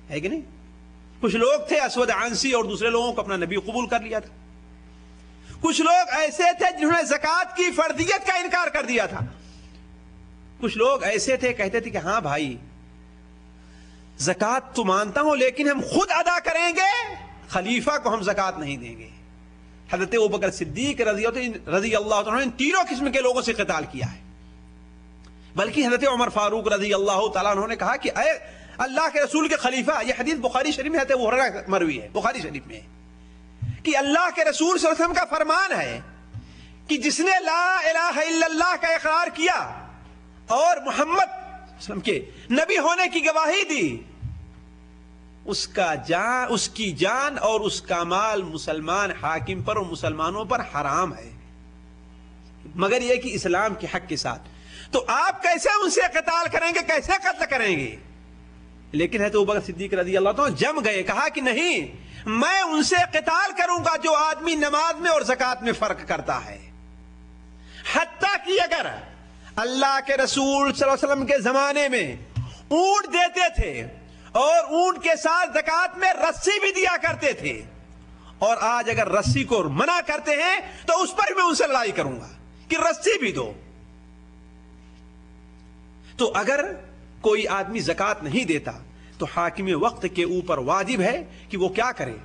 ہے کہ نہیں؟ کچھ لوگ تھے اسود عنسی اور دوسرے لوگوں کو اپنا نبی قبول کر لیا تھا۔ کچھ لوگ ایسے تھے جنہوں نے زکوٰۃ کی فرضیت کا انکار کر دیا تھا۔ کچھ لوگ ایسے تھے کہتے تھے کہ ہاں بھائی زکوٰۃ تو مانتا ہوں لیکن ہم خود ادا کریں گے، خلیفہ کو ہم زکوٰۃ نہیں دیں گے۔ حضرت ابوبکر صدیق رضی اللہ عنہ نے تینوں قسم کے لوگوں سے قتال کیا ہے، بلکہ حضرت عمر فاروق رضی اللہ تعالیٰ عنہ نے کہا کہ اے اللہ کے رسول کے خلیفہ، یہ حدیث بخاری شریف میں ہے، وہ مروی ہے بخاری شریف میں ہے، کہ کہ اللہ کے رسول صلی اللہ علیہ وسلم کا فرمان ہے کہ جس نے لا الہ الا اللہ کا اقرار کیا اور محمد صلی اللہ علیہ وسلم کے نبی ہونے کی گواہی دی، اس کی جان اور اس کا مال مسلمان حاکم پر اور مسلمانوں پر حرام ہے، مگر یہ کہ اسلام کے حق کے ساتھ۔ تو آپ کیسے ان سے قتال کریں گے، کیسے قتل کریں گے؟ لیکن ہے تو ابوبکر صدیق رضی اللہ عنہ جم گئے، کہا کہ نہیں، میں ان سے قتال کروں گا جو آدمی نماز میں اور زکات میں فرق کرتا ہے۔ حتیٰ کہ اگر اللہ کے رسول صلی اللہ علیہ وسلم کے زمانے میں اونٹ دیتے تھے اور اونٹ کے ساتھ زکات میں رسی بھی دیا کرتے تھے، اور آج اگر رسی کو منع کرتے ہیں تو اس پر میں ان سے لڑائی کروں گا کہ رسی بھی دو۔ تو اگر کوئی آدمی زکات نہیں دیتا تو حاکم وقت کے اوپر واجب ہے کہ وہ کیا کرے،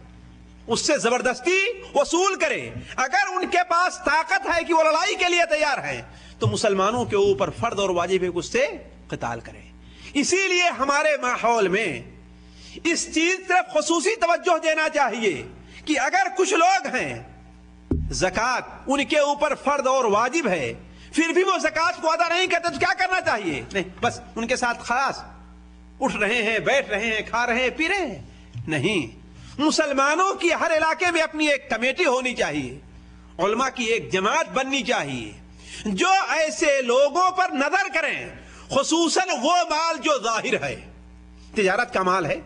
اس سے زبردستی وصول کرے۔ اگر ان کے پاس طاقت ہے کہ وہ لڑائی کے لیے تیار ہیں تو مسلمانوں کے اوپر فرض اور واجب ہے کہ اس سے قتال کرے۔ اسی لیے ہمارے ماحول میں اس چیز طرف خصوصی توجہ دینا چاہیے کہ اگر کچھ لوگ ہیں زکات ان کے اوپر فرض اور واجب ہے، پھر بھی وہ زکات کو ادا نہیں کرتے تو کیا کرنا چاہیے؟ نہیں، بس ان کے ساتھ خاص اٹھ رہے ہیں، بیٹھ رہے ہیں، کھا رہے ہیں، پی رہے ہیں؟ نہیں، مسلمانوں کی ہر علاقے میں اپنی ایک کمیٹی ہونی چاہیے، علماء کی ایک جماعت بننی چاہیے جو ایسے لوگوں پر نظر کریں، خصوصاً وہ مال جو ظاہر ہے، تجارت کا مال ہے،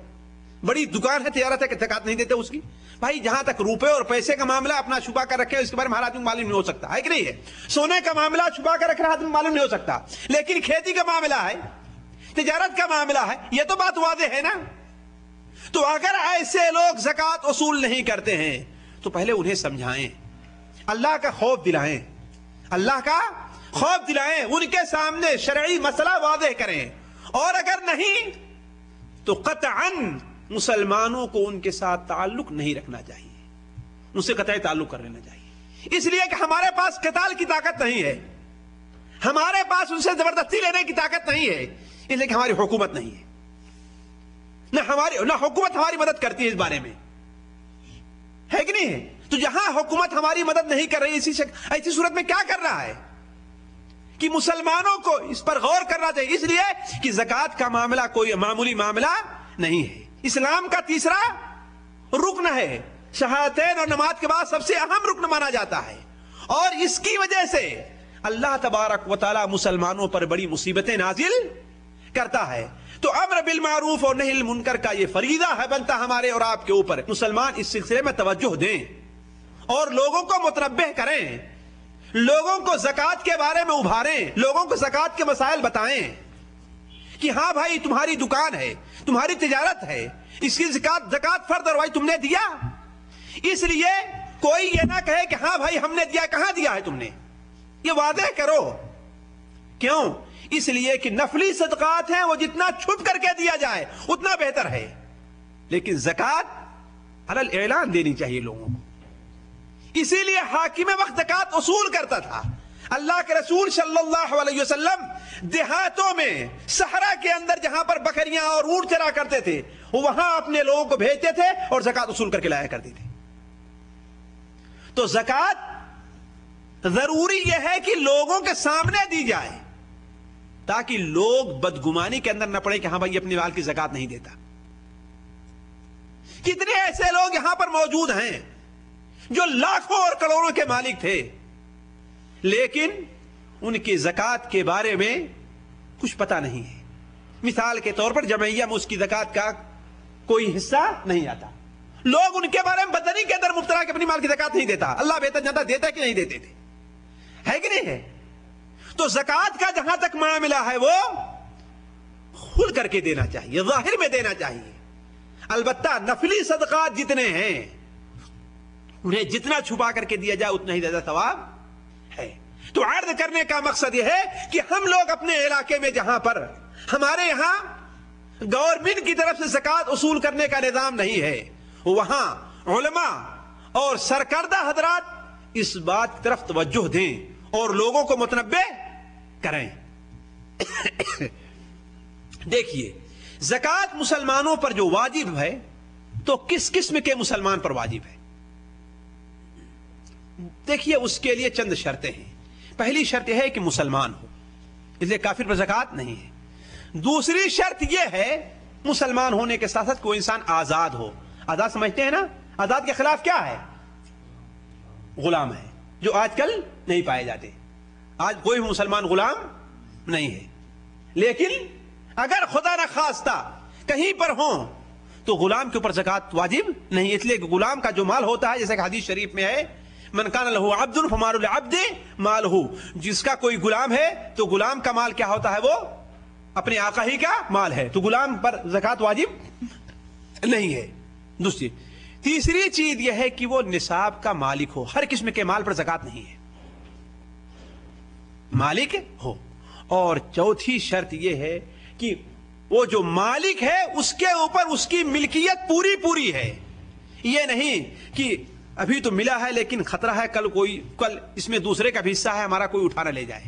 بڑی دکان ہے، تجارت ہے کہ زکات نہیں دیتے اس کی۔ بھائی جہاں تک روپے اور پیسے کا معاملہ اپنا چھپا کر رکھے اس کے بارے میں ہر آدمی معلوم نہیں ہو سکتا ہے کہ نہیں ہے؟ سونے کا معاملہ چھپا کر رکھنا آدمی معلوم نہیں ہو سکتا، لیکن کھیتی کا معاملہ ہے، تجارت کا معاملہ ہے، یہ تو بات واضح ہے نا۔ تو اگر ایسے لوگ زکات وصول نہیں کرتے ہیں تو پہلے انہیں سمجھائیں، اللہ کا خوف دلائیں، اللہ کا خوف دلائیں، ان کے سامنے شرعی مسئلہ واضح کریں، اور اگر نہیں تو قطعاً مسلمانوں کو ان کے ساتھ تعلق نہیں رکھنا چاہیے، ان سے قطعی تعلق کر لینا چاہیے، اس لیے کہ ہمارے پاس قتال کی طاقت نہیں ہے، ہمارے پاس ان سے زبردستی لینے کی طاقت نہیں ہے، اس لیے کہ ہماری حکومت نہیں ہے، نہ حکومت ہماری مدد کرتی ہے اس بارے میں، ہے کہ نہیں ہے؟ تو جہاں حکومت ہماری مدد نہیں کر رہی ایسی صورت میں کیا کر رہا ہے کہ مسلمانوں کو اس پر غور کرنا چاہیے، اس لیے کہ زکات کا معاملہ کوئی معمولی معاملہ نہیں ہے، اسلام کا تیسرا رکن ہے، شہادتین اور نماز کے بعد سب سے اہم رکن مانا جاتا ہے، اور اس کی وجہ سے اللہ تبارک و تعالی مسلمانوں پر بڑی مصیبتیں نازل کرتا ہے۔ تو امر بالمعروف اور نہی المنکر کا یہ فریضہ ہے، بنتا ہمارے اور آپ کے اوپر، مسلمان اس سلسلے میں توجہ دیں اور لوگوں کو متنبہ کریں، لوگوں کو زکات کے بارے میں ابھاریں، لوگوں کو زکات کے مسائل بتائیں کہ ہاں بھائی تمہاری دکان ہے، تمہاری تجارت ہے، اس کی زکات فرض اور بھائی تم نے دیا، اس لیے کوئی یہ نہ کہے کہ ہاں بھائی ہم نے دیا، کہاں دیا ہے تم نے، یہ واضح کرو۔ کیوں؟ اس لیے کہ نفلی صدقات ہیں، وہ جتنا چھپ کر کے دیا جائے اتنا بہتر ہے، لیکن زکات علی الاعلان دینی چاہیے لوگوں کو۔ اسی لیے حاکم وقت زکات وصول کرتا تھا، اللہ کے رسول صلی اللہ علیہ وسلم دیہاتوں میں صحرا کے اندر جہاں پر بکریاں اور اونٹ چرا کرتے تھے وہاں اپنے لوگوں کو بھیجتے تھے اور زکات وصول کر کے لایا کرتے تھے۔ تو زکات ضروری یہ ہے کہ لوگوں کے سامنے دی جائے تاکہ لوگ بدگمانی کے اندر نہ پڑے کہ ہاں بھائی اپنے مال کی زکات نہیں دیتا۔ کتنے ایسے لوگ یہاں پر موجود ہیں جو لاکھوں اور کروڑوں کے مالک تھے لیکن ان کی زکات کے بارے میں کچھ پتہ نہیں ہے۔ مثال کے طور پر جمعیہ میں اس کی زکات کا کوئی حصہ نہیں آتا، لوگ ان کے بارے میں بدنی کے اندر مبتلا کہ اپنی مال کی زکات نہیں دیتا، اللہ بہتر جانتا دیتا کہ نہیں دیتے تھے، ہے کہ نہیں ہے؟ تو زکات کا جہاں تک معاملہ ہے وہ کھل کر کے دینا چاہیے، ظاہر میں دینا چاہیے۔ البتہ نفلی صدقات جتنے ہیں انہیں جتنا چھپا کر کے دیا جائے اتنا ہی زیادہ ثواب ہے۔ تو عرض کرنے کا مقصد یہ ہے کہ ہم لوگ اپنے علاقے میں جہاں پر ہمارے یہاں گورنمنٹ کی طرف سے زکات وصول کرنے کا نظام نہیں ہے وہاں علماء اور سرکردہ حضرات اس بات کی طرف توجہ دیں اور لوگوں کو متنبہ کریں۔ دیکھیے زکات مسلمانوں پر جو واجب ہے تو کس قسم کے مسلمان پر واجب ہے؟ دیکھیے اس کے لیے چند شرطیں ہیں. پہلی شرط یہ ہے کہ مسلمان ہو، اس لیے کافر پر زکات نہیں ہے. دوسری شرط یہ ہے مسلمان ہونے کے ساتھ ساتھ کوئی انسان آزاد ہو. آزاد سمجھتے ہیں نا؟ آزاد کے خلاف کیا ہے؟ غلام ہے، جو آج کل نہیں پائے جاتے. آج کوئی مسلمان غلام نہیں ہے. لیکن اگر خدا نہ خواستہ کہیں پر ہوں تو غلام کے اوپر زکات واجب نہیں، اس لیے کہ غلام کا جو مال ہوتا ہے، جیسے کہ حدیث شریف میں ہے من کان لہ عبد فمال العبد مالہ، جس کا کوئی غلام ہے تو غلام کا مال کیا ہوتا ہے؟ وہ اپنے آقا ہی کا مال ہے، تو غلام پر زکات واجب نہیں ہے. دوسری تیسری چیز یہ ہے کہ وہ نصاب کا مالک ہو. ہر قسم کے مال پر زکات نہیں ہے، مالک ہو. اور چوتھی شرط یہ ہے کہ وہ جو مالک ہے اس کے اوپر اس کی ملکیت پوری پوری ہے. یہ نہیں کہ ابھی تو ملا ہے لیکن خطرہ ہے کل اس میں دوسرے کا بھی حصہ ہے، ہمارا کوئی اٹھا نہ لے جائے.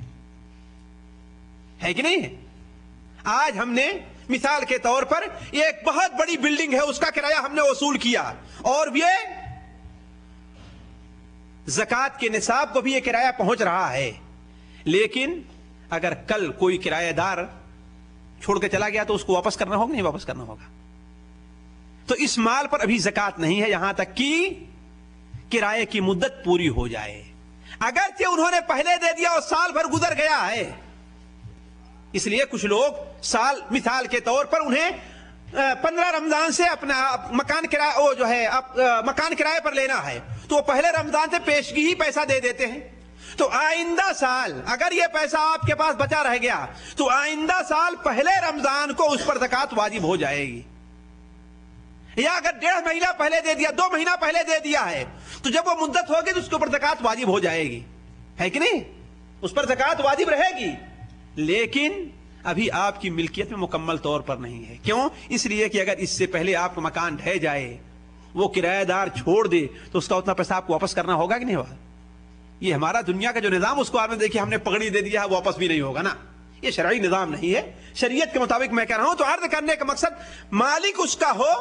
ہے کہ نہیں ہے؟ آج ہم نے مثال کے طور پر ایک بہت بڑی بلڈنگ ہے، اس کا کرایہ ہم نے وصول کیا اور یہ زکات کے نصاب کو بھی یہ کرایہ پہنچ رہا ہے. لیکن اگر کل کوئی کرایہ دار چھوڑ کے چلا گیا تو اس کو واپس کرنا ہوگا نہیں واپس کرنا ہوگا. تو اس مال پر ابھی زکات نہیں ہے یہاں تک کہ کرایے کی مدت پوری ہو جائے. اگرچہ انہوں نے پہلے دے دیا اور سال بھر گزر گیا ہے، اس لیے کچھ لوگ سال مثال کے طور پر انہیں 15 رمضان سے اپنا مکان کرایہ پر لینا ہے تو وہ پہلے رمضان سے پیشگی ہی پیسہ دے دیتے ہیں. تو آئندہ سال اگر یہ پیسہ آپ کے پاس بچا رہ گیا تو آئندہ سال پہلے رمضان کو اس پر زکات واجب ہو جائے گی. یا اگر 1.5 مہینہ پہلے دے دیا، 2 مہینہ پہلے دے دیا ہے تو جب وہ مدت ہوگی تو اس کے اوپر زکات واجب ہو جائے گی. ہے کہ نہیں؟ اس پر زکات واجب رہے گی. لیکن ابھی آپ کی ملکیت میں مکمل طور پر نہیں ہے. کیوں؟ اس لیے کہ اگر اس سے پہلے آپ کا مکان ڈھہ جائے، وہ کرایہ دار چھوڑ دے تو اس کا اتنا پیسہ آپ کو واپس کرنا ہوگا کہ نہیں ہوگا؟ یہ ہمارا دنیا کا جو نظام، اس کو آپ نے دیکھیے ہم نے پگڑی دے دیا ہے، واپس بھی نہیں ہوگا نا. یہ شرعی نظام نہیں ہے. شریعت کے مطابق میں کہہ رہا ہوں. تو عرض کرنے کا مقصد مالک اس کا ہو،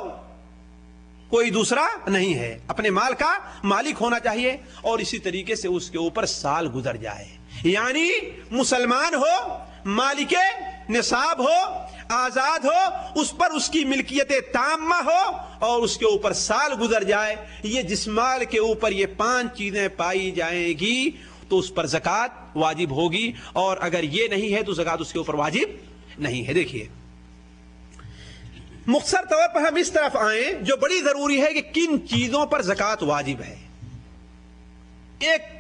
کوئی دوسرا نہیں ہے. اپنے مال کا مالک ہونا چاہیے اور اسی طریقے سے اس کے اوپر سال گزر جائے. یعنی مسلمان ہو، مالک نصاب ہو، آزاد ہو، اس پر اس کی ملکیت تامہ ہو اور اس کے اوپر سال گزر جائے. یہ جس مال کے اوپر یہ 5 چیزیں پائی جائیں گی تو اس پر زکات واجب ہوگی، اور اگر یہ نہیں ہے تو زکات اس کے اوپر واجب نہیں ہے. دیکھیے مختصر طور پر ہم اس طرف آئیں جو بڑی ضروری ہے کہ کن چیزوں پر زکات واجب ہے. ایک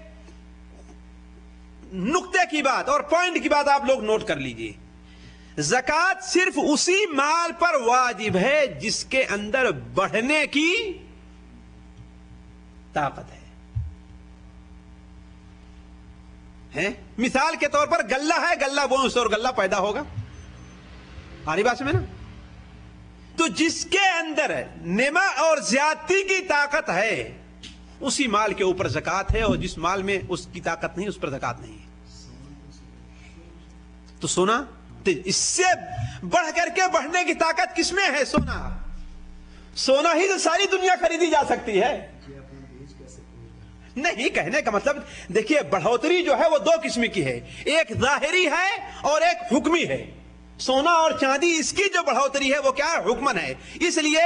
نقطے کی بات اور پوائنٹ کی بات آپ لوگ نوٹ کر لیجئے. زکات صرف اسی مال پر واجب ہے جس کے اندر بڑھنے کی طاقت ہے. مثال کے طور پر غلہ ہے، غلہ بونے سے اور غلہ پیدا ہوگا. آ رہی بات سمجھ نا؟ تو جس کے اندر نما اور زیادتی کی طاقت ہے اسی مال کے اوپر زکات ہے، اور جس مال میں اس کی طاقت نہیں اس پر زکات نہیں ہے. تو سونا اس سے بڑھ کر کے بڑھنے کی طاقت کس میں ہے؟ سونا ہی تو ساری دنیا خریدی جا سکتی ہے. نہیں، کہنے کا مطلب دیکھیے بڑھوتری جو ہے وہ 2 قسم کی ہے، ایک ظاہری ہے اور ایک حکمی ہے. سونا اور چاندی اس کی جو بڑھوتری ہے وہ کیا ہے؟ حکمن ہے. اس لیے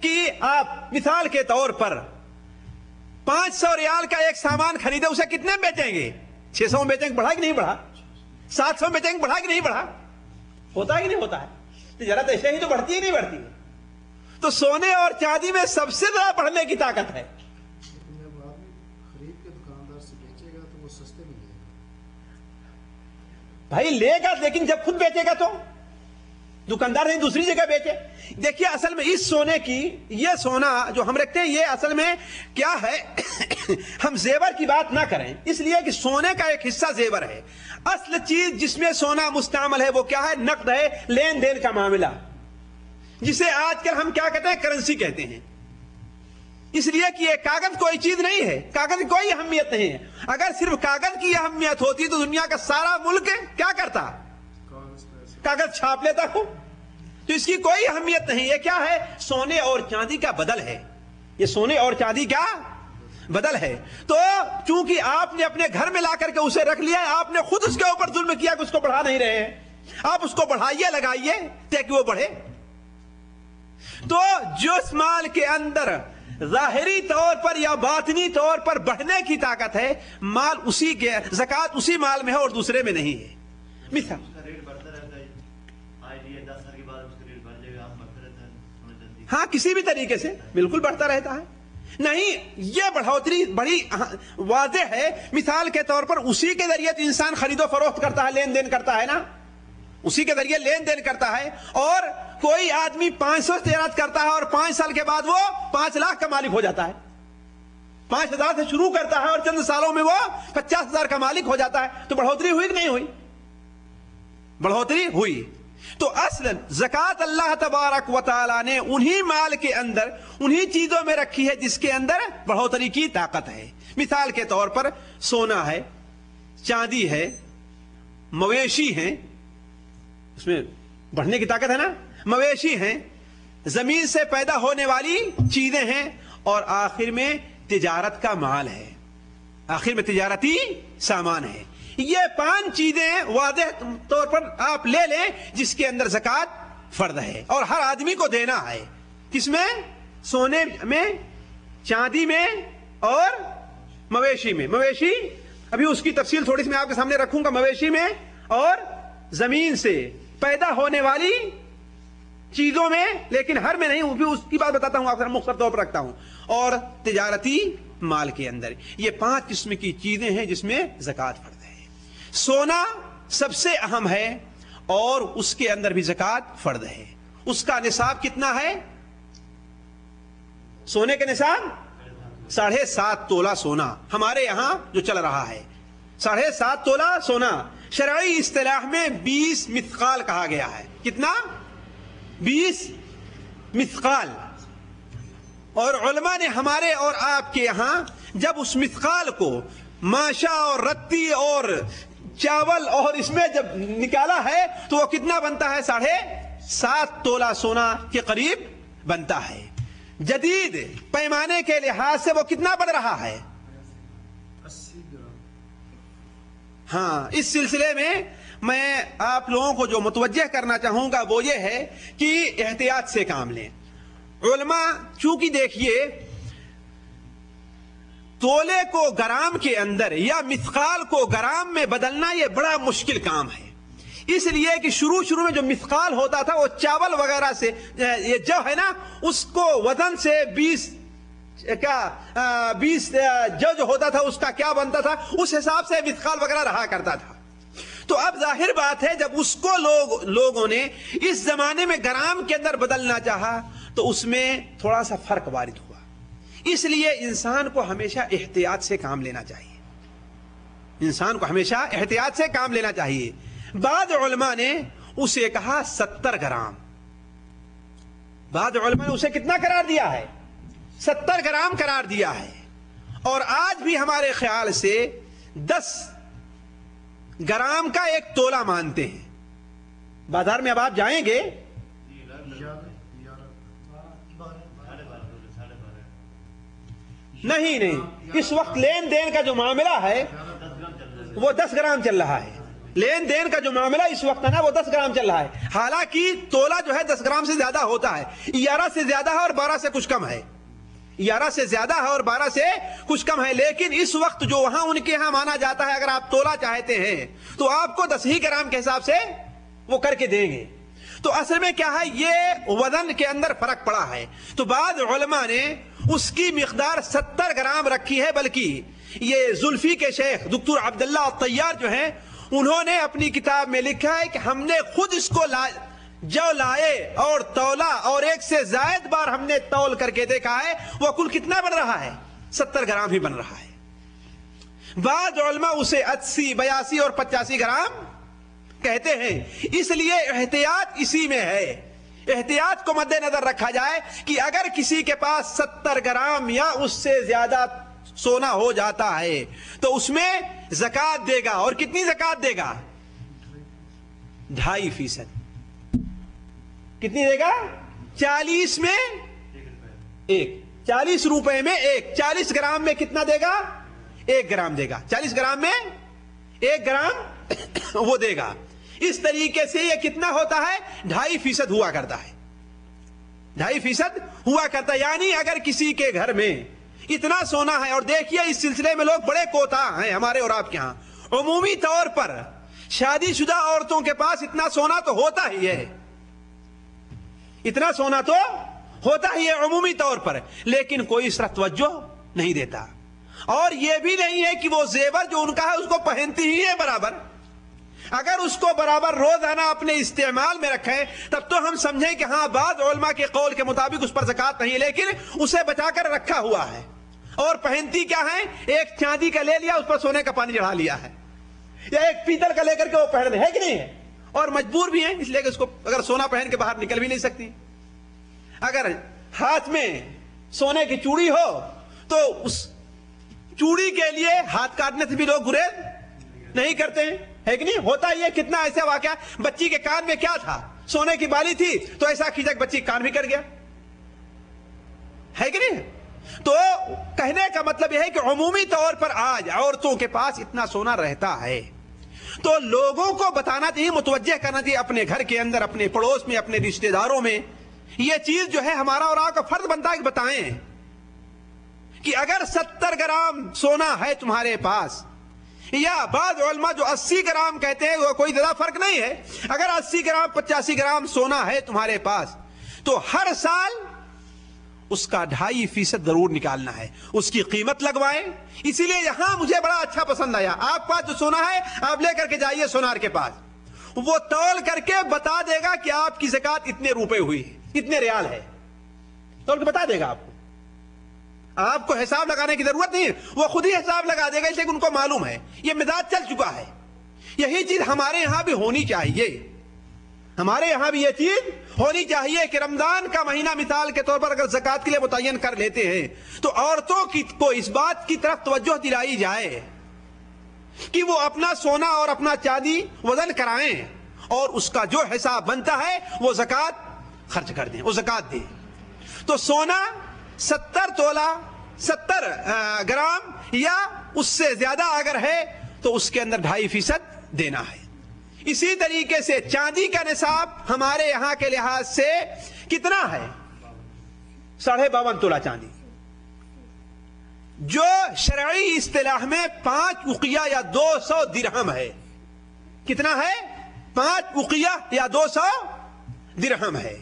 کہ آپ مثال کے طور پر 500 ریال کا ایک سامان خریدے، اسے کتنے میں بیچیں گے؟ 600 میں بیچیں گے. بڑھا کہ نہیں بڑھا؟ 700 میں بیچیں گے. بڑھا کہ نہیں بڑھا؟ ہوتا ہے کہ نہیں ہوتا ہے؟ تجارت ایسے ہی تو بڑھتی ہی نہیں بڑھتی. تو سونے اور چاندی میں سب سے زیادہ بڑھنے کی طاقت ہے. بھائی لے گا لیکن جب خود بیچے گا تو دکاندار نہیں دوسری جگہ بیچے. دیکھیے اصل میں اس سونے کی، یہ سونا جو ہم رکھتے ہیں یہ اصل میں کیا ہے؟ ہم زیور کی بات نہ کریں، اس لیے کہ سونے کا ایک حصہ زیور ہے. اصل چیز جس میں سونا مستعمل ہے وہ کیا ہے؟ نقد ہے، لین دین کا معاملہ، جسے آج کل ہم کیا کہتے ہیں؟ کرنسی کہتے ہیں. اس لیے کہ یہ کاغذ کوئی چیز نہیں ہے، کاغذ کی کوئی اہمیت نہیں ہے. اگر صرف کاغذ کی اہمیت ہوتی تو دنیا کا سارا ملک کیا کرتا؟ کاغذ چھاپ لیتا ہو. تو اس کی کوئی اہمیت نہیں. یہ کیا ہے؟ سونے اور چاندی کا بدل ہے. یہ سونے اور چاندی کا بدل ہے. تو چونکہ آپ نے اپنے گھر میں لا کر کے اسے رکھ لیا ہے, آپ نے خود اس کے اوپر ظلم کیا کہ اس کو بڑھا نہیں رہے ہیں. آپ اس کو بڑھائیے, لگائیے تاکہ وہ بڑھے. تو جس مال کے اندر ظاہری طور پر یا باطنی طور پر بڑھنے کی طاقت ہے, مال اسی کے زکوٰۃ اسی مال میں ہے اور دوسرے میں نہیں ہے. مثال ہاں کسی بھی طریقے سے بالکل بڑھتا رہتا ہے. نہیں, یہ بڑھوتری بڑی واضح ہے. مثال کے طور پر اسی کے ذریعے انسان خرید و فروخت کرتا ہے, لین دین کرتا ہے نا, اسی کے ذریعے لین دین کرتا ہے. اور کوئی آدمی 500 تجارت کرتا ہے اور 5 سال کے بعد وہ 5 لاکھ کا مالک ہو جاتا ہے. 5,000 سے شروع کرتا ہے اور چند سالوں میں وہ 50,000 کا مالک ہو جاتا ہے. تو بڑھوتری ہوئی کہ نہیں ہوئی؟ بڑھوتری ہوئی. تو اصلا زکوٰۃ اللہ تبارک و تعالی نے انہی مال کے اندر انہی چیزوں میں رکھی ہے جس کے اندر بڑھوتری کی طاقت ہے. مثال کے طور پر سونا ہے, چاندی ہے, مویشی ہیں, اس میں بڑھنے کی طاقت ہے نا, مویشی ہیں, زمین سے پیدا ہونے والی چیزیں ہیں, اور آخر میں تجارت کا مال ہے, آخر میں تجارتی سامان ہے. یہ 5 چیزیں واضح طور پر آپ لے لیں جس کے اندر زکوٰۃ فرض ہے اور ہر آدمی کو دینا ہے. کس میں؟ سونے میں, چاندی میں اور مویشی میں. مویشی ابھی اس کی تفصیل تھوڑی سی میں آپ کے سامنے رکھوں گا. مویشی میں اور زمین سے پیدا ہونے والی چیزوں میں, لیکن ہر میں نہیں, اس کی بات بتاتا ہوں آپ کو, مختصر طور پر رکھتا ہوں. اور تجارتی مال کے اندر یہ 5 قسم کی چیزیں ہیں جس میں زکوٰۃ فرض ہے. سونا سب سے اہم ہے اور اس کے اندر بھی زکوٰۃ فرض ہے. اس کا نصاب کتنا ہے؟ سونے کا نصاب 7.5 تولہ سونا ہمارے یہاں جو چل رہا ہے. 7.5 تولہ سونا شرعی اصطلاح میں 20 مثقال کہا گیا ہے. کتنا؟ 20 مثقال. اور علماء نے ہمارے اور آپ کے یہاں جب اس مثقال کو ماشا اور رتی اور چاول اور اس میں جب نکالا ہے تو وہ کتنا بنتا ہے؟ 7.5 تولہ سونا کے قریب بنتا ہے. جدید پیمانے کے لحاظ سے وہ کتنا بن رہا ہے؟ 80 گرام. ہاں, اس سلسلے میں آپ لوگوں کو جو متوجہ کرنا چاہوں گا وہ یہ ہے کہ احتیاط سے کام لیں. علماء چونکہ دیکھیے تولے کو گرام کے اندر یا مثقال کو گرام میں بدلنا یہ بڑا مشکل کام ہے. اس لیے کہ شروع میں جو مثقال ہوتا تھا وہ چاول وغیرہ سے, یہ جو ہے نا اس کو وزن سے 20 جو ہوتا تھا اس کا کیا بنتا تھا اس حساب سے مثقال وغیرہ رہا کرتا تھا. تو اب ظاہر بات ہے جب اس کو لوگوں نے اس زمانے میں گرام کے اندر بدلنا چاہا تو اس میں تھوڑا سا فرق وارد ہوا. اس لیے انسان کو ہمیشہ احتیاط سے کام لینا چاہیے. انسان کو ہمیشہ احتیاط سے کام لینا چاہیے. بعض علماء نے اسے کہا 70 گرام. بعض علماء نے اسے کتنا قرار دیا ہے؟ 70 گرام قرار دیا ہے. اور آج بھی ہمارے خیال سے 10 گرام کا 1 تولہ مانتے ہیں. بازار میں اب آپ جائیں گے نہیں, اس وقت لین دین کا جو معاملہ ہے وہ 10 گرام چل رہا ہے. لین دین کا جو معاملہ اس وقت ہے نا وہ 10 گرام چل رہا ہے. حالانکہ تولہ جو ہے 10 گرام سے زیادہ ہوتا ہے, 11 سے زیادہ ہے اور 12 سے کچھ کم ہے. 11 سے زیادہ ہے اور 12 سے کچھ کم ہے. لیکن اس وقت جو وہاں ان کے ہاں مانا جاتا ہے اگر آپ تولہ چاہتے ہیں تو آپ کو 10 ہی گرام کے حساب سے وہ کر کے دیں گے. تو اصل میں کیا ہے, یہ وزن کے اندر فرق پڑا ہے. تو بعض علماء نے اس کی مقدار 70 گرام رکھی ہے. بلکہ یہ زلفی کے شیخ دکتور عبداللہ الطیار جو ہیں انہوں نے اپنی کتاب میں لکھا ہے کہ ہم نے خود اس کو جو لائے اور تولا اور 1 سے زائد بار ہم نے تول کر کے دیکھا ہے وہ کل کتنا بن رہا ہے؟ 70 گرام ہی بن رہا ہے. بعض علماء اسے 80, 82 اور 85 گرام کہتے ہیں. اس لیے احتیاط اسی میں ہے. احتیاط کو مد نظر رکھا جائے کہ اگر کسی کے پاس 70 گرام یا اس سے زیادہ سونا ہو جاتا ہے تو اس میں زکوٰۃ دے گا. اور کتنی زکوٰۃ دے گا؟ 2.5%. کتنی دے گا؟ 40 میں 1. 40 روپے میں ایک, 40 گرام میں کتنا دے گا؟ 1 گرام دے گا. 40 گرام میں 1 گرام وہ دے گا. اس طریقے سے یہ کتنا ہوتا ہے؟ 2.5% ہوا کرتا ہے. 2.5% ہوا کرتا ہے. یعنی اگر کسی کے گھر میں اتنا سونا ہے, اور دیکھیے اس سلسلے میں لوگ بڑے کوتاہ ہیں ہمارے اور آپ کے ہاں. عمومی طور پر شادی شدہ عورتوں کے پاس اتنا سونا تو ہوتا ہی ہے, اتنا سونا تو ہوتا ہی ہے عمومی طور پر, لیکن کوئی اس طرح توجہ نہیں دیتا. اور یہ بھی نہیں ہے کہ وہ زیور جو ان کا ہے اس کو پہنتی ہی ہے برابر. اگر اس کو برابر روزانہ اپنے استعمال میں رکھیں تب تو ہم سمجھیں کہ ہاں بعض علماء کے قول کے مطابق اس پر زکات نہیں, لیکن اسے بچا کر رکھا ہوا ہے. اور پہنتی کیا ہے؟ ایک چاندی کا لے لیا, اس پر سونے کا پانی چڑھا لیا ہے, یا ایک پیتل کا لے کر کے وہ پہن ہے کہ نہیں ہے. اور مجبور بھی ہیں اس لیے کہ اس کو اگر سونا پہن کے باہر نکل بھی نہیں سکتی. اگر ہاتھ میں سونے کی چوڑی ہو تو اس چوڑی کے لیے ہاتھ کاٹنے سے بھی لوگ گریز نہیں کرتے ہیں, ہے کہ نہیں؟ ہوتا ہی ہے. کتنا ایسا واقعہ, بچی کے کان میں کیا تھا؟ سونے کی بالی تھی, تو ایسا کھینچا کہ بچی کان بھی کٹ گیا, ہے کہ نہیں؟ تو کہنے کا مطلب یہ ہے کہ عمومی طور پر آج عورتوں کے پاس اتنا سونا رہتا ہے, تو لوگوں کو بتانا چاہیے, متوجہ کرنا چاہیے اپنے گھر کے اندر, اپنے پڑوس میں, اپنے رشتہ داروں میں. یہ چیز جو ہے ہمارا اور آپ کا فرض بنتا ہے کہ بتائیں کہ اگر 70 گرام سونا ہے تمہارے پاس, یا بعض علماء جو 80 گرام کہتے ہیں, وہ کوئی زیادہ فرق نہیں ہے. اگر 80 گرام 85 گرام سونا ہے تمہارے پاس, تو ہر سال اس کا 2.5% ضرور نکالنا ہے, اس کی قیمت لگوائیں. اسی لیے یہاں مجھے بڑا اچھا پسند آیا, آپ پاس جو سونا ہے آپ لے کر کے جائیے سونار کے پاس, وہ تول کر کے بتا دے گا کہ آپ کی زکات اتنے روپے ہوئی, اتنے ریال ہے, تول کے بتا دے گا آپ کو. آپ کو حساب لگانے کی ضرورت نہیں ہے, وہ خود ہی حساب لگا دے گا, اس لیے کہ ان کو معلوم ہے, یہ مزاج چل چکا ہے. یہی چیز ہمارے یہاں بھی ہونی چاہیے, ہمارے یہاں بھی یہ چیز ہونی چاہیے کہ رمضان کا مہینہ مثال کے طور پر اگر زکات کے لیے متعین کر لیتے ہیں تو عورتوں کو اس بات کی طرف توجہ دلائی جائے کہ وہ اپنا سونا اور اپنا چاندی وزن کرائیں, اور اس کا جو حساب بنتا ہے وہ زکات خرچ کر دیں, وہ زکات دیں. تو سونا 70 تولہ 70 گرام یا اس سے زیادہ اگر ہے تو اس کے اندر 2.5% دینا ہے. اسی طریقے سے چاندی کا نصاب ہمارے یہاں کے لحاظ سے کتنا ہے؟ 52.5 تولہ چاندی, جو شرعی اصطلاح میں 5 اقیہ یا 200 درہم ہے. کتنا ہے؟ 5 اقیہ یا 200 درہم ہے.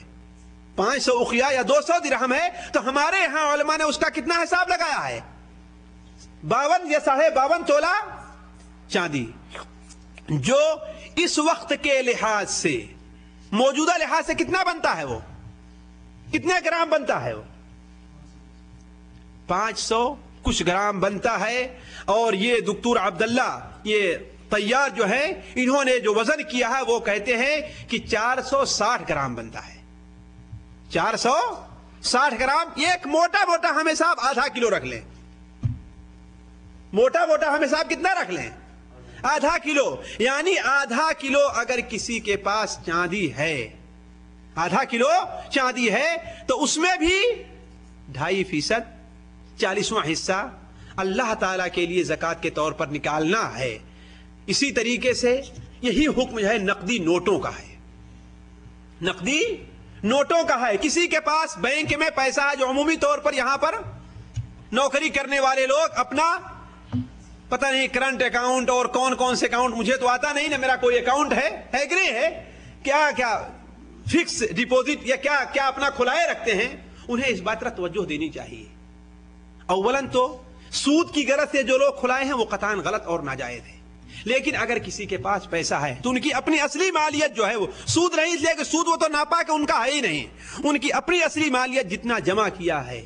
500 اقیہ یا 200 درہم ہے. تو ہمارے یہاں علماء نے اس کا کتنا حساب لگایا ہے؟ 52 یا 52.5 تولہ چاندی, جو اس وقت کے لحاظ سے, موجودہ لحاظ سے کتنا بنتا ہے؟ وہ کتنے گرام بنتا ہے؟ وہ 500 کچھ گرام بنتا ہے. اور یہ دکتور عبداللہ یہ طیار جو ہے, انہوں نے جو وزن کیا ہے وہ کہتے ہیں کہ 460 گرام بنتا ہے. 460 گرام. ایک موٹا موٹا ہم حساب ½ کلو رکھ لیں, موٹا موٹا ہم حساب کتنا رکھ لیں؟ ½ کلو. یعنی ½ کلو اگر کسی کے پاس چاندی ہے, ½ کلو چاندی ہے, تو اس میں بھی 2.5% 40واں حصہ اللہ تعالیٰ کے لیے زکات کے طور پر نکالنا ہے. اسی طریقے سے یہی حکم جو ہے نقدی نوٹوں کا ہے, نقدی نوٹوں کا ہے. کسی کے پاس بینک میں پیسہ ہے, جو عمومی طور پر یہاں پر نوکری کرنے والے لوگ اپنا پتہ نہیں کرنٹ اکاؤنٹ اور کون کون سے اکاؤنٹ, مجھے تو آتا نہیں نا, میرا کوئی اکاؤنٹ ہے کہ نہیں ہے, کیا کیا فکس ڈپوزٹ یا کیا کیا اپنا کھلائے رکھتے ہیں. انہیں اس بات پر توجہ دینی چاہیے. اولاً تو سود کی غرض سے جو لوگ کھلائے ہیں وہ قطعاً غلط اور ناجائز ہے, لیکن اگر کسی کے پاس پیسہ ہے تو ان کی اپنی اصلی مالیت جو ہے وہ سود نہیں, اس لیے کہ سود وہ تو ناپاک ان کا ہے ہی نہیں. ان کی اپنی اصلی مالیت جتنا جمع کیا ہے,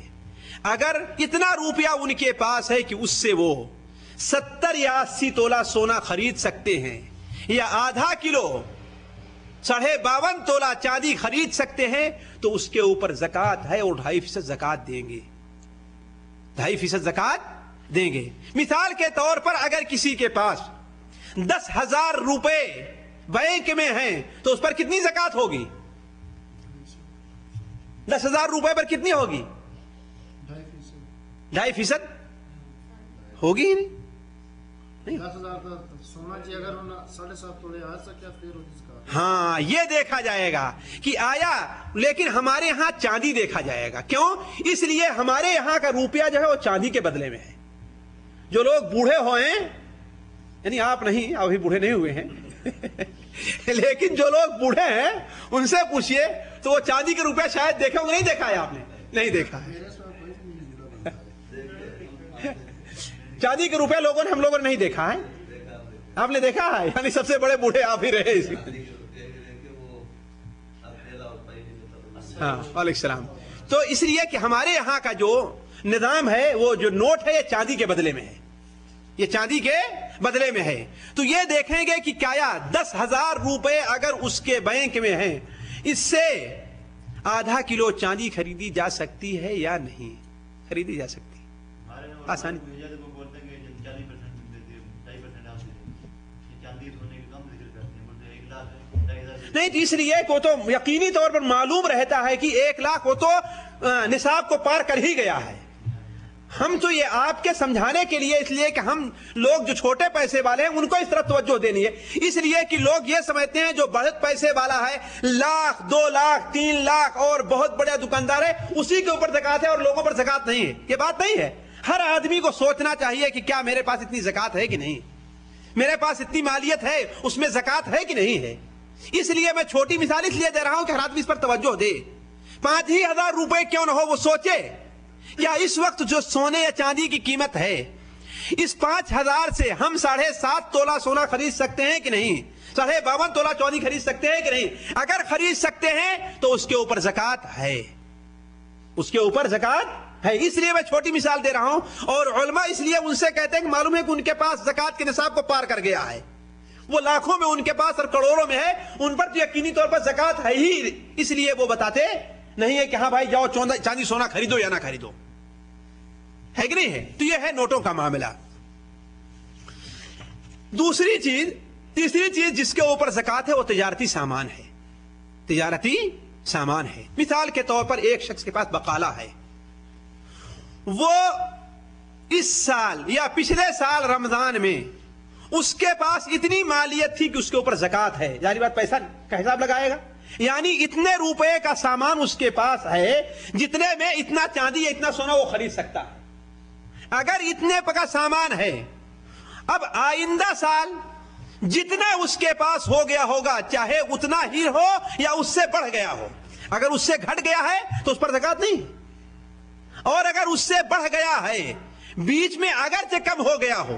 اگر اتنا روپیہ ان کے پاس ہے کہ اس سے وہ 70 یا 80 تولہ سونا خرید سکتے ہیں, یا ½ کلو 52.5 تولہ چاندی خرید سکتے ہیں, تو اس کے اوپر زکات ہے اور 2.5% زکات دیں گے, 2.5% زکات دیں گے. مثال کے طور پر اگر کسی کے پاس 10,000 روپے بینک میں ہیں تو اس پر کتنی زکات ہوگی؟ 10,000 روپے پر کتنی ہوگی؟ 2.5% ہوگی ہی نہیں. 10,000 کا سونا جی اگر 7.5 تولے آ سکیا پھر اس کا ہاں یہ دیکھا جائے گا کہ آیا. لیکن ہمارے یہاں چاندی دیکھا جائے گا. کیوں؟ اس لیے ہمارے یہاں کا روپیہ جو ہے وہ چاندی کے بدلے میں ہے. جو لوگ بوڑھے ہوئے ہیں، یعنی آپ نہیں، ابھی بوڑھے نہیں ہوئے ہیں لیکن جو لوگ بوڑھے ہیں ان سے پوچھئے تو وہ چاندی کے روپیہ شاید دیکھے ہوں. نہیں دیکھا ہے آپ نے؟ نہیں دیکھا ہے. چاندی کے روپے ہم لوگوں نے نہیں دیکھا ہے. آپ نے دیکھا ہے؟ یعنی سب سے بڑے بوڑھے آپ ہی رہے. ہاں وعلیکم السلام. تو اس لیے کہ ہمارے یہاں کا جو نظام ہے، وہ جو نوٹ ہے یہ چاندی کے بدلے میں ہے. یہ چاندی کے بدلے میں ہے. تو یہ دیکھیں گے کہ کیا 10,000 روپے اگر اس کے بینک میں ہیں، اس سے ½ کلو چاندی خریدی جا سکتی ہے یا نہیں؟ خریدی جا سکتی آسانی. نہیں تو اس لیے کو تو یقینی طور پر معلوم رہتا ہے کہ 1 لاکھ وہ تو نصاب کو پار کر ہی گیا ہے. ہم تو یہ آپ کے سمجھانے کے لیے، اس لیے کہ ہم لوگ جو چھوٹے پیسے والے ہیں ان کو اس طرف توجہ دینی ہے. اس لیے کہ لوگ یہ سمجھتے ہیں جو بڑے پیسے والا ہے، 1 لاکھ 2 لاکھ 3 لاکھ اور بہت بڑا دکاندار ہے، اسی کے اوپر زکات ہے اور لوگوں پر زکات نہیں ہے. یہ بات نہیں ہے. ہر آدمی کو سوچنا چاہیے کہ کیا میرے پاس اتنی زکات ہے کہ نہیں، میرے پاس اتنی مالیت ہے، اس میں زکات ہے کہ نہیں ہے. اس لیے میں چھوٹی مثال اس لیے دے رہا ہوں کہ ہر آدمی اس پر توجہ دے. 5,000 روپے کیوں نہ ہو، وہ سوچے کیا اس وقت جو سونے یا چاندی کی قیمت ہے، اس 5,000 سے ہم 7.5 تولہ سونا خرید سکتے ہیں کہ نہیں؟ 52.5 تولہ چاندی خرید سکتے ہیں کہ نہیں؟ اگر خرید سکتے ہیں تو اس کے اوپر زکات ہے. اس کے اوپر زکات ہے. اس لیے میں چھوٹی مثال دے رہا ہوں. اور علماء اس لیے ان سے کہتے ہیں کہ معلوم ہے کہ ان کے پاس زکات کے نصاب کو پار کر گیا ہے، وہ لاکھوں میں ان کے پاس اور کروڑوں میں ہے، ان پر تو یقینی طور پر زکات ہے ہی. اس لیے وہ بتاتے نہیں ہے کہ ہاں بھائی جاؤ چاندی سونا خریدو یا نہ خریدو. ہے کہ نہیں ہے؟ تو یہ ہے نوٹوں کا معاملہ. تیسری چیز جس کے اوپر زکات ہے وہ تجارتی سامان ہے. تجارتی سامان ہے. مثال کے طور پر ایک شخص کے پاس بقالہ ہے، وہ اس سال یا پچھلے سال رمضان میں اس کے پاس اتنی مالیت تھی کہ اس کے اوپر زکات ہے. ظاہر بات پیسہ کا حساب لگائے گا، یعنی اتنے روپے کا سامان اس کے پاس ہے جتنے میں اتنا چاندی یا اتنا سونا وہ خرید سکتا ہے. اگر اتنے کا سامان ہے، اب آئندہ سال جتنا اس کے پاس ہو گیا ہوگا، چاہے اتنا ہی ہو یا اس سے بڑھ گیا ہو، اگر اس سے گھٹ گیا ہے تو اس پر زکات نہیں. اور اگر اس سے بڑھ گیا ہے، بیچ میں اگرچہ کم ہو گیا ہو،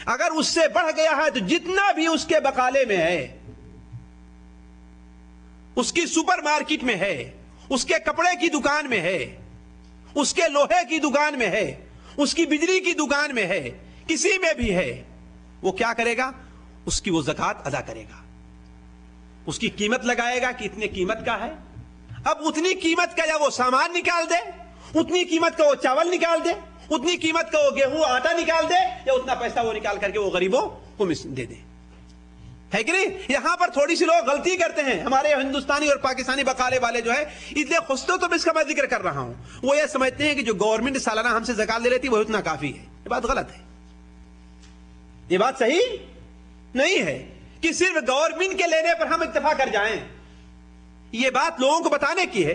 اگر اس سے بڑھ گیا ہے تو جتنا بھی اس کے بقالے میں ہے، اس کی سپر مارکیٹ میں ہے، اس کے کپڑے کی دکان میں ہے، اس کے لوہے کی دکان میں ہے، اس کی بجلی کی دکان میں ہے، کسی میں بھی ہے، وہ کیا کرے گا؟ اس کی وہ زکات ادا کرے گا. اس کی قیمت لگائے گا کہ اتنے قیمت کا ہے. اب اتنی قیمت کا یا وہ سامان نکال دے، اتنی قیمت کا وہ چاول نکال دے، اتنی قیمت کا وہ گیہوں آٹا نکال دے، یا اتنا پیسہ وہ نکال کر کے وہ غریبوں کو دے دے. ہے کہ نہیں؟ یہاں پر تھوڑی سی لوگ غلطی کرتے ہیں. ہمارے ہندوستانی اور پاکستانی بقالے والے جو ہے، اس لیے خستوں تو اس کا میں ذکر کر رہا ہوں، وہ یہ سمجھتے ہیں کہ جو گورنمنٹ سالانہ ہم سے زکات لے لیتی وہ اتنا کافی ہے. یہ بات غلط ہے. یہ بات صحیح نہیں ہے کہ صرف گورنمنٹ کے لینے پر ہم اکتفا کر جائیں. یہ بات لوگوں کو بتانے کی ہے.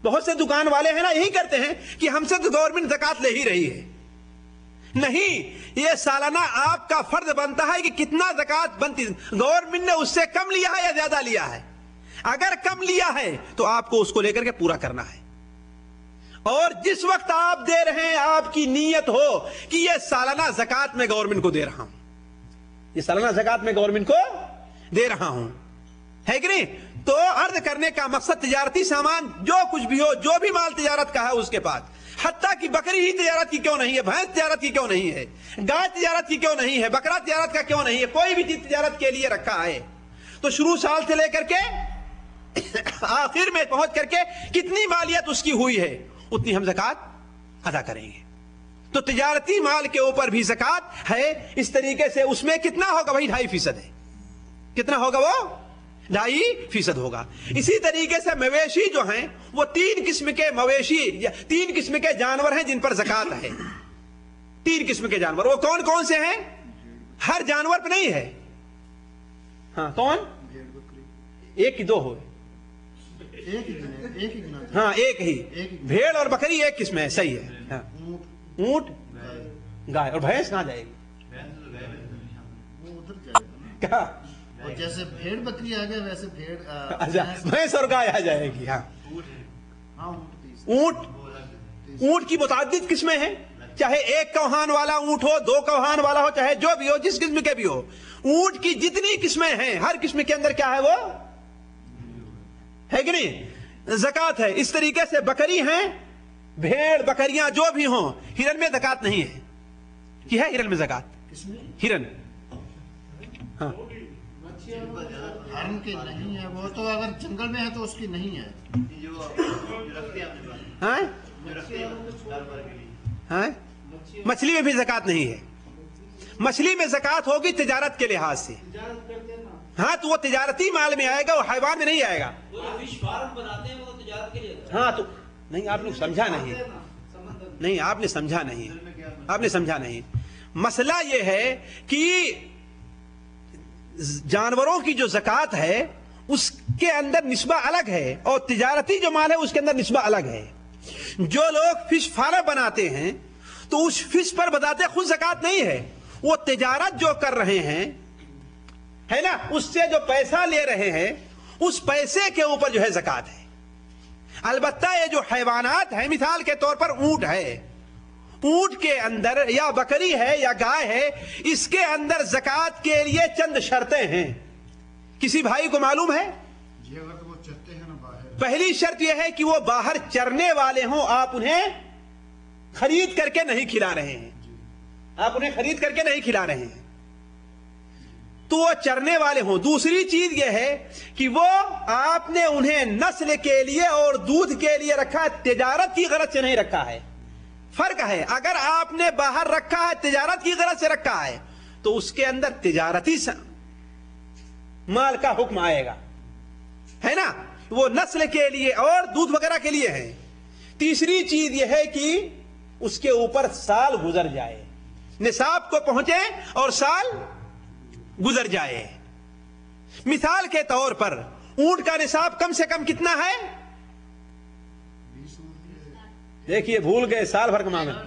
بہت سے دکان والے ہیں نا، یہی کرتے ہیں کہ ہم سے تو گورنمنٹ زکات لے ہی رہی ہے. نہیں، یہ سالانہ آپ کا فرض بنتا ہے کہ کتنا زکات بنتی. گورنمنٹ نے اس سے کم لیا ہے یا زیادہ لیا ہے؟ اگر کم لیا ہے تو آپ کو اس کو لے کر کے پورا کرنا ہے. اور جس وقت آپ دے رہے ہیں، آپ کی نیت ہو کہ یہ سالانہ زکات میں گورنمنٹ کو دے رہا ہوں، یہ سالانہ زکات میں گورنمنٹ کو دے رہا ہوں. ہے کہ نہیں؟ تو عرض کرنے کا مقصد تجارتی سامان جو کچھ بھی ہو، جو بھی مال تجارت کا ہے اس کے پاس، حتیٰ کہ بکری ہی تجارت کی کیوں نہیں ہے، بھینس تجارت کی کیوں نہیں ہے، گائے تجارت کی کیوں نہیں ہے، بکرا تجارت کا کیوں نہیں ہے، کوئی بھی چیز تجارت کے لیے رکھا ہے تو شروع سال سے لے کر کے آخر میں پہنچ کر کے کتنی مالیت اس کی ہوئی ہے اتنی ہم زکات ادا کریں گے. تو تجارتی مال کے اوپر بھی زکات ہے. اس طریقے سے اس میں کتنا ہوگا؟ وہی 2.5% ہے. کتنا ہوگا وہ؟ 2.5% ہوگا. اسی طریقے سے مویشی جو ہیں وہ 3 قسم کے مویشی 3 قسم کے جانور ہیں جن پر زکات ہے. 3 قسم کے جانور وہ کون کون سے ہیں؟ ہر جانور پہ نہیں ہے. ہاں کون؟ ایک کی 2 ہوئے. ہاں ایک ہی. بھیڑ اور بکری ایک قسم ہے. صحیح ہے. ہاں. اونٹ گائے اور بھینس کہاں جائے گی؟ کیا جیسے بھیڑ بکری آ گیا ویسے بھیڑ اچھا بھینس اور گائے آ جائے گی. ہاں. اونٹ کی متعدد قسمیں ہیں. چاہے 1 کوہان والا اونٹ ہو 2 کوہان والا ہو چاہے جو بھی ہو جس قسم کے بھی ہو. اونٹ کی جتنی قسمیں ہیں ہر قسم کے اندر کیا ہے وہ ہے کہ نہیں زکات ہے. اس طریقے سے بکری ہیں بھیڑ بکریاں جو بھی ہوں ہرن میں زکات نہیں ہے. کی ہے ہرن میں زکات؟ ہرن ہاں ہرن کی نہیں ہے. وہ تو اگر جنگل میں ہے تو اس کی نہیں ہے. مچھلی میں بھی زکات نہیں ہے. مچھلی میں زکات ہوگی تجارت کے لحاظ سے. ہاں تو وہ تجارتی مال میں آئے گا وہ حیوان میں نہیں آئے گا. ہاں تو نہیں آپ نے سمجھا نہیں آپ نے سمجھا نہیں. مسئلہ یہ ہے کہ جانوروں کی جو زکات ہے اس کے اندر نسبہ الگ ہے اور تجارتی جو مال ہے اس کے اندر نسبہ الگ ہے. جو لوگ فش فارم بناتے ہیں تو اس فش پر بتاتے خود زکات نہیں ہے. وہ تجارت جو کر رہے ہیں ہے نا اس سے جو پیسہ لے رہے ہیں اس پیسے کے اوپر جو ہے زکات ہے. البتہ یہ جو حیوانات ہیں مثال کے طور پر اونٹ ہے. اونٹ کے اندر یا بکری ہے یا گائے ہے اس کے اندر زکات کے لیے چند شرطیں ہیں. کسی بھائی کو معلوم ہے؟ جی اگر وہ چرتے ہیں نا باہر. پہلی شرط یہ ہے کہ وہ باہر چرنے والے ہوں. آپ انہیں خرید کر کے نہیں کھلا رہے ہیں. آپ انہیں خرید کر کے نہیں کھلا رہے ہیں تو وہ چرنے والے ہوں. دوسری چیز یہ ہے کہ وہ آپ نے انہیں نسل کے لیے اور دودھ کے لیے رکھا ہے تجارت کی غرض سے نہیں رکھا ہے. فرق ہے. اگر آپ نے باہر رکھا ہے تجارت کی غرض سے رکھا ہے تو اس کے اندر تجارتی مال کا حکم آئے گا ہے نا. وہ نسل کے لیے اور دودھ وغیرہ کے لیے ہے. تیسری چیز یہ ہے کہ اس کے اوپر سال گزر جائے نصاب کو پہنچے اور سال گزر جائے. مثال کے طور پر اونٹ کا نصاب کم سے کم کتنا ہے؟ دیکھیے بھول گئے سال بھر کا معاملہ.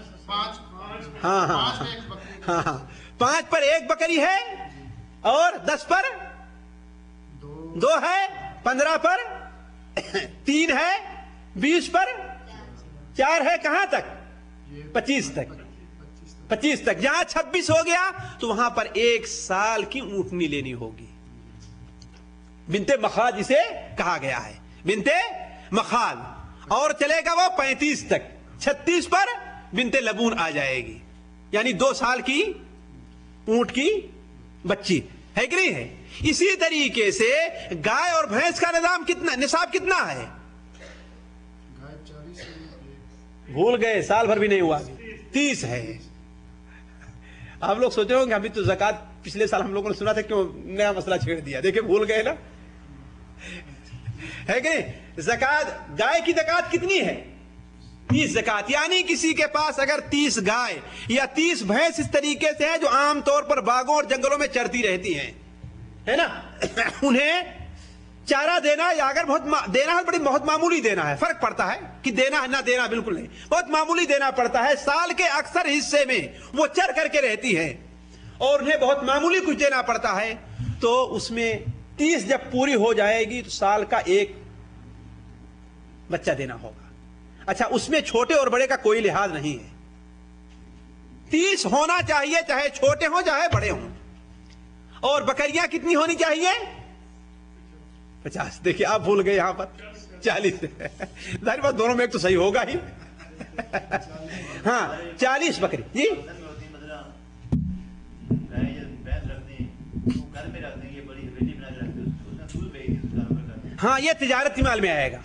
ہاں 5 پر 1 بکری ہے اور 10 پر 2 ہے 15 پر 3 ہے 20 پر 4 ہے. کہاں تک؟ 25 تک. جہاں 26 ہو گیا تو وہاں پر 1 سال کی اونٹنی لینی ہوگی. بنتے مخاض اسے کہا گیا ہے بنتے مخاض. اور چلے گا وہ 35 تک. 36 پر بنتے لبون آ جائے گی یعنی 2 سال کی اونٹ کی بچی ہے کہ نہیں ہے. اسی طریقے سے گائے اور بھینس کا نصاب کتنا ہے؟ بھول گئے سال بھر بھی نہیں ہوا 30 ہے. آپ لوگ سوچ رہے ہوں کہ ابھی تو زکات پچھلے سال ہم لوگوں نے سنا تھا کیوں نیا مسئلہ چھیڑ دیا. دیکھیں بھول گئے نا ہے کہ زکات. گائے کی زکات کتنی ہے؟ 30 زکات. یعنی کسی کے پاس اگر 30 گائے یا 30 بھینس اس طریقے سے ہے جو عام طور پر باغوں اور جنگلوں میں چرتی رہتی ہیں ہے نا انہیں چارہ دینا یا اگر بہت دینا ہے بہت معمولی دینا ہے. فرق پڑتا ہے کہ دینا ہے نہ دینا بالکل نہیں. بہت معمولی دینا پڑتا ہے. سال کے اکثر حصے میں وہ چر کر کے رہتی ہے اور انہیں بہت معمولی کچھ دینا پڑتا ہے. تو اس میں 30 جب پوری ہو جائے گی تو سال کا 1 بچہ دینا ہوگا. اچھا اس میں چھوٹے اور بڑے کا کوئی لحاظ نہیں ہے. 30 ہونا چاہیے چاہے چھوٹے ہوں چاہے بڑے ہوں. اور بکریاں کتنی ہونی چاہیے؟ 50. دیکھیے آپ بھول گئے یہاں پر 40. ظاہر بات دونوں میں ایک تو صحیح ہوگا ہی. ہاں 40 بکری. جی ہاں یہ تجارتی مال میں آئے گا.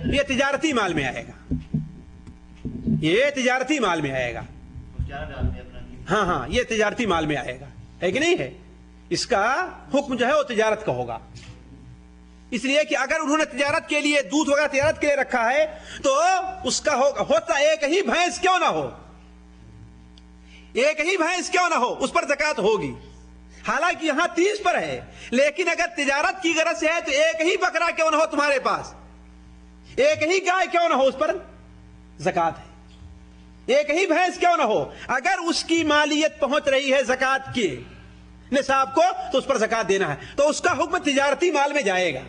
یہ تجارتی مال میں آئے گا. یہ تجارتی مال میں آئے گا. ہاں یہ تجارتی مال میں آئے گا ہے کہ نہیں ہے. اس کا حکم جو ہے وہ تجارت کا ہوگا. اس لیے کہ اگر انہوں نے تجارت کے لیے دودھ وغیرہ تجارت کے لیے رکھا ہے تو اس کا ہوتا ایک ہی بھینس کیوں نہ ہو, ایک ہی بھینس کیوں نہ ہو, اس پر زکات ہوگی. حالانکہ یہاں 30 پر ہے, لیکن اگر تجارت کی غرض سے ہے تو ایک ہی بکرا کیوں نہ ہو تمہارے پاس, ایک ہی گائے کیوں نہ ہو, اس پر زکات ہے. ایک ہی بھینس کیوں نہ ہو, اگر اس کی مالیت پہنچ رہی ہے زکات کے نصاب کو تو اس پر زکات دینا ہے. تو اس کا حکم تجارتی مال میں جائے گا.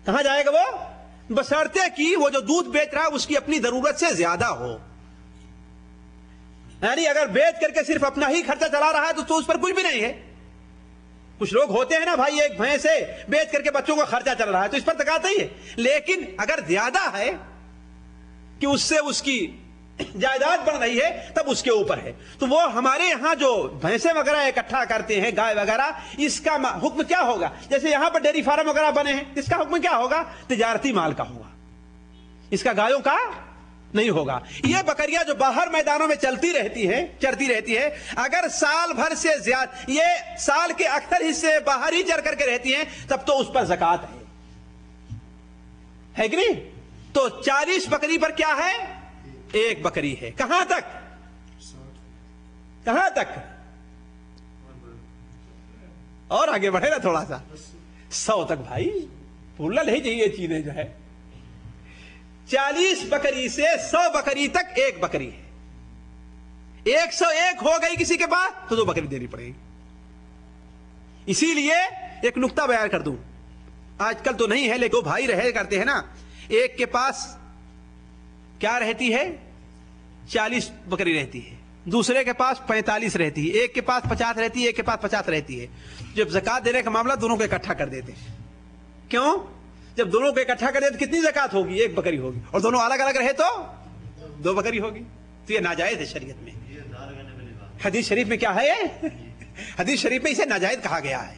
کہاں جائے گا وہ؟ بشرطے کہ وہ جو دودھ بیچ رہا ہے اس کی اپنی ضرورت سے زیادہ ہو. یعنی اگر بیچ کر کے صرف اپنا ہی خرچہ چلا رہا ہے تو اس پر کچھ بھی نہیں ہے. کچھ لوگ ہوتے ہیں نا بھائی, ایک بھینس سے بیچ کر کے بچوں کا خرچہ چل رہا ہے تو اس پر زکات نہیں ہے. لیکن اگر زیادہ ہے کہ اس سے اس کی جائیداد بڑھ رہی ہے تب اس کے اوپر ہے. تو وہ ہمارے یہاں جو بھینسیں وغیرہ اکٹھا کرتے ہیں, گائے وغیرہ, اس کا حکم کیا ہوگا؟ جیسے یہاں پر ڈیری فارم وغیرہ بنے ہیں, اس کا حکم کیا ہوگا؟ تجارتی مال کا ہوگا, اس کا گایوں کا نہیں ہوگا. یہ بکریاں جو باہر میدانوں میں چلتی رہتی ہے, اگر سال بھر سے زیادہ, یہ سال کے اکثر حصے باہر ہی چر کر کے رہتی ہیں, تب تو اس پر زکات ہے کہ نہیں؟ تو 40 بکری پر کیا ہے؟ ایک بکری ہے. کہاں تک؟ کہاں تک؟ اور آگے بڑھے نا تھوڑا سا, 100 تک. بھائی بھولنا نہیں چاہیے یہ چیزیں جو ہے. 40 بکری سے 100 بکری تک ایک بکری ہے. 101 ہو گئی کسی کے پاس تو 2 بکری دینی پڑے گی. اسی لیے ایک نقطہ بیان کر دوں, آج کل تو نہیں ہے لیکن بھائی رہے کرتے ہیں نا, ایک کے پاس کیا رہتی ہے؟ 40 بکری رہتی ہے, دوسرے کے پاس 45 رہتی ہے, ایک کے پاس 50 رہتی ہے, ایک کے پاس 50 رہتی ہے. جب زکات دینے کا معاملہ دونوں کو اکٹھا کر دیتے ہیں. کیوں؟ جب دونوں کو اکٹھا کر دیتے کتنی زکات ہوگی؟ ایک بکری ہوگی. اور دونوں الگ الگ رہے تو 2 بکری ہوگی. تو یہ ناجائز ہے شریعت میں. حدیث شریف میں کیا ہے؟ حدیث شریف میں اسے ناجائز کہا گیا ہے.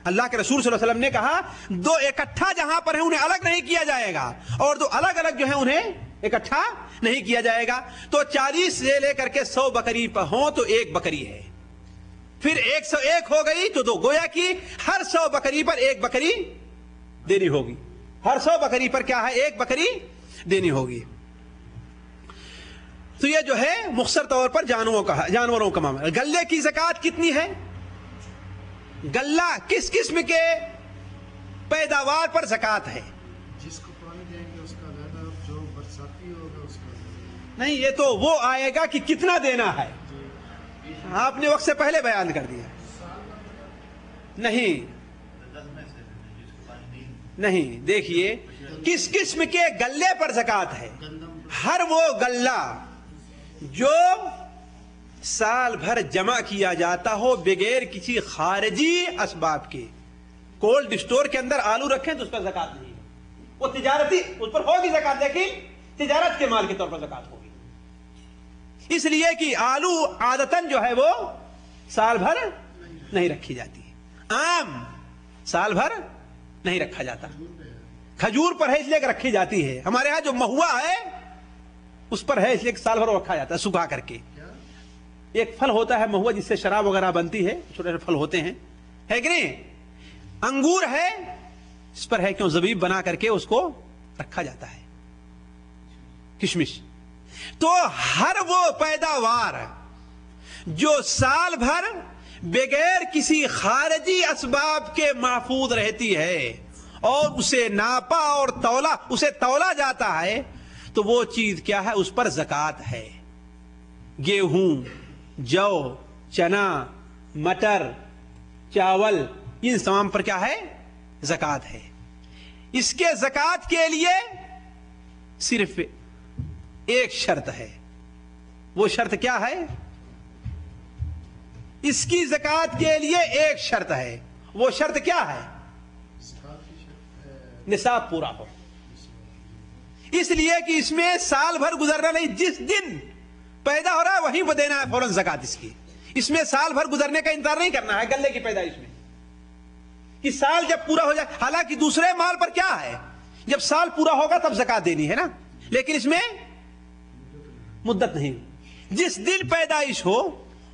اللہ کے رسول صلی اللہ علیہ وسلم نے کہا 2 اکٹھا جہاں پر ہیں انہیں الگ نہیں کیا جائے گا, اور 2 الگ الگ جو ہیں انہیں اکٹھا نہیں کیا جائے گا. تو 40 سے لے کر کے 100 بکری پر ہوں تو ایک بکری ہے. پھر 101 ہو گئی تو 2, گویا کہ ہر 100 بکری پر ایک بکری دینی ہوگی. ہر 100 بکری پر کیا ہے؟ ایک بکری دینی ہوگی. تو یہ جو ہے مختصر طور پر جانوروں کا معاملہ. گلے کی زکات کتنی ہے؟ گلہ کس قسم کے پیداوار پر زکات ہے؟ جس کو پانی دیں گے اس کا زیادہ, جو برساتی ہوگا اس کا نہیں, یہ تو وہ آئے گا کہ کتنا دینا ہے. آپ نے وقت سے پہلے بیان کر دیا. نہیں, دیکھیے کس قسم کے گلے پر زکات ہے. ہر وہ گلہ جو سال بھر جمع کیا جاتا ہو بغیر کسی خارجی اسباب کے. کولڈ اسٹور کے اندر آلو رکھیں تو اس پر زکات نہیں ہے, وہ تجارتی, اس پر ہوگی زکات لیکن تجارت کے مال کے طور پر زکات ہوگی. اس لیے کہ آلو عادتاً جو ہے وہ سال بھر نہیں رکھی جاتی. آم سال بھر نہیں رکھا جاتا, کھجور پر ہے اس لیے کہ رکھی جاتی ہے. ہمارے ہاں جو مہوا ہے اس پر ہے اس لیے کہ سال بھر رکھا جاتا ہے سکھا کر کے. ایک پھل ہوتا ہے مہوا جس سے شراب وغیرہ بنتی ہے, چھوٹے چھوٹے پھل ہوتے ہیں, ہے کہ نہیں. انگور ہے, اس پر ہے کیوں زبیب بنا کر کے اس کو رکھا جاتا ہے. کشمش. تو ہر وہ پیداوار جو سال بھر بغیر کسی خارجی اسباب کے محفوظ رہتی ہے اور اسے ناپا اور تولا جاتا ہے تو وہ چیز کیا ہے؟ اس پر زکات ہے. گیہوں, جو, چنا, مٹر, چاول, ان تمام پر کیا ہے؟ زکات ہے. اس کے زکات کے لیے صرف ایک شرط ہے. وہ شرط کیا ہے؟ اس کی زکات کے لیے ایک شرط ہے. وہ شرط کیا ہے؟ نصاب پورا ہو. اس لیے کہ اس میں سال بھر گزرنا نہیں, جس دن پیدا ہو رہا ہے وہیں وہ دینا ہے فوراً زکات اس کی. اس میں سال بھر گزرنے کا انتظار نہیں کرنا ہے گلے کی پیدائش میں کہ سال جب پورا ہو جائے. حالانکہ دوسرے مال پر کیا ہے, جب سال پورا ہوگا تب زکات دینی ہے نا, لیکن اس میں مدت نہیں. جس دن پیدائش ہو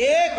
1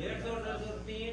150, 3,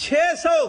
600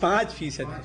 5%,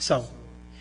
100।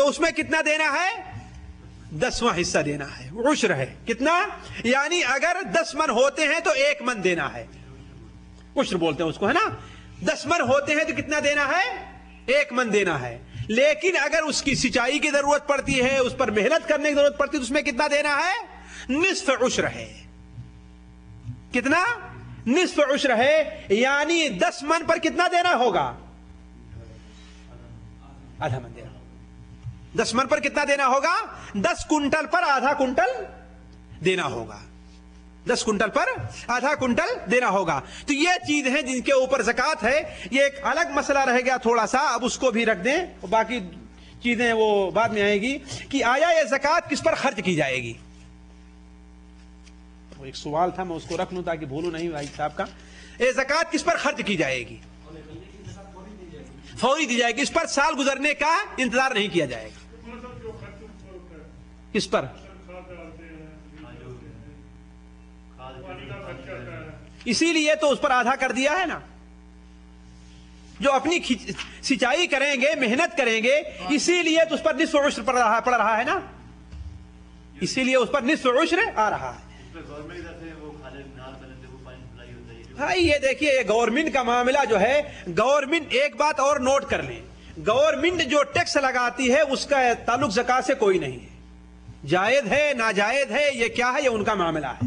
تو اس میں کتنا دینا ہے؟ 10واں حصہ دینا ہے، عشر ہے. کتنا؟ یعنی اگر 10 من ہوتے ہیں تو 1 من دینا ہے، عشر بولتے ہیں اس کو، ہے نا. 10 من ہوتے ہیں تو کتنا دینا ہے؟ 1 من دینا ہے. لیکن اگر اس کی سچائی کی ضرورت پڑتی ہے، اس پر محنت کرنے کی ضرورت پڑتی ہے، تو اس میں کتنا دینا ہے؟ نصف عشر ہے. کتنا؟ نصف عشر ہے. یعنی 10 من پر کتنا دینا ہوگا؟ آدھا من دینا ہوگا. 10 من پر کتنا دینا ہوگا؟ 10 کنٹل پر آدھا کنٹل دینا ہوگا. 10 کنٹل پر آدھا کنٹل دینا ہوگا. تو یہ چیز ہیں جن کے اوپر زکوٰۃ ہے. یہ ایک الگ مسئلہ رہ گیا تھوڑا سا، اب اس کو بھی رکھ دیں، باقی چیزیں وہ بعد میں آئے گی کہ آیا یہ زکوٰۃ کس پر خرچ کی جائے گی. وہ ایک سوال تھا، میں اس کو رکھ لوں تاکہ بھولوں نہیں بھائی صاحب کا. یہ زکوٰۃ کس پر خرچ کی جائے گی؟ فوری دی جائے گی. اس پر سال گزرنے کا انتظار نہیں کیا جائے گا. کس پر؟ اسی لیے تو اس پر آدھا کر دیا ہے نا. جو اپنی سچائی کریں گے، محنت کریں گے، اسی لیے تو اس پر نصف عشر پڑ رہا ہے نا. اسی لیے اس پر نصف عشر آ رہا ہے. بھائی یہ دیکھیے، یہ گورنمنٹ کا معاملہ جو ہے، گورنمنٹ ایک بات اور نوٹ کر لیں، گورنمنٹ جو ٹیکس لگاتی ہے اس کا تعلق زکوٰۃ سے کوئی نہیں ہے. جائز ہے ناجائز ہے یہ کیا ہے، یہ ان کا معاملہ ہے.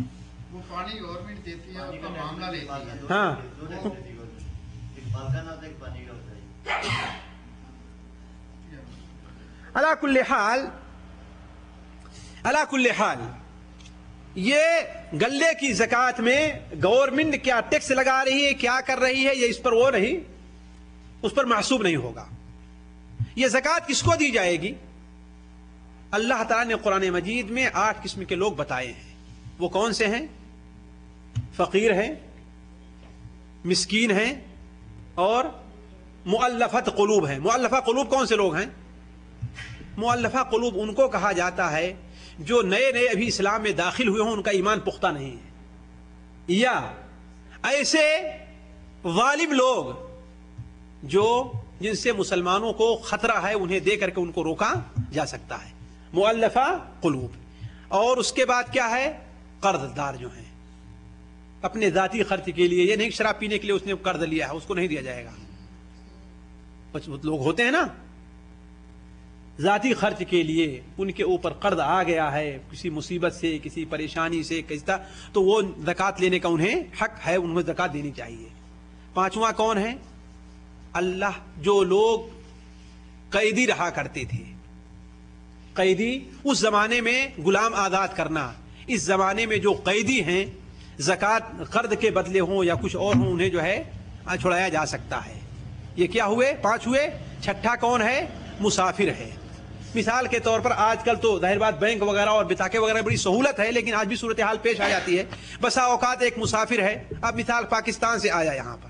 وہ پانی گورنمنٹ دیتی ہے، اس کا معاملہ لیتی ہے. ہاں علی کل حال یہ غلے کی زکوٰۃ میں گورنمنٹ کیا ٹیکس لگا رہی ہے، کیا کر رہی ہے، یہ اس پر وہ نہیں، اس پر محسوب نہیں ہوگا. یہ زکوٰۃ کس کو دی جائے گی؟ اللہ تعالیٰ نے قرآن مجید میں 8 قسم کے لوگ بتائے ہیں. وہ کون سے ہیں؟ فقیر ہیں، مسکین ہیں، اور مؤلفت قلوب ہیں. مؤلفہ قلوب کون سے لوگ ہیں؟ مؤلفہ قلوب ان کو کہا جاتا ہے جو نئے نئے ابھی اسلام میں داخل ہوئے ہوں، ان کا ایمان پختہ نہیں ہے، یا ایسے غالب لوگ جو جن سے مسلمانوں کو خطرہ ہے، انہیں دے کر کے ان کو روکا جا سکتا ہے. مؤلفہ قلوب. اور اس کے بعد کیا ہے؟ قرض دار جو ہیں، اپنے ذاتی خرچ کے لیے، یہ نہیں شراب پینے کے لیے اس نے قرض لیا ہے، اس کو نہیں دیا جائے گا. کچھ لوگ ہوتے ہیں نا ذاتی خرچ کے لیے، ان کے اوپر قرض آ گیا ہے کسی مصیبت سے، کسی پریشانی سے، کسی طرح، تو وہ زکوٰۃ لینے کا انہیں حق ہے، انہیں زکوٰۃ دینی چاہیے. 5واں کون ہے؟ اللہ، جو لوگ قیدی رہا کرتے تھے. قیدی اس زمانے میں غلام آزاد کرنا، اس زمانے میں جو قیدی ہیں زکوٰۃ قرض کے بدلے ہوں یا کچھ اور ہوں، انہیں جو ہے چھڑایا جا سکتا ہے. یہ کیا ہوئے؟ 5 ہوئے. 6واں کون ہے؟ مسافر ہے. مثال کے طور پر آج کل تو ظاہر بات بینک وغیرہ اور بطاقے وغیرہ بڑی سہولت ہے، لیکن آج بھی صورتحال پیش آ جاتی ہے. بسا اوقات ایک مسافر ہے، اب مثال پاکستان سے آیا یہاں پر،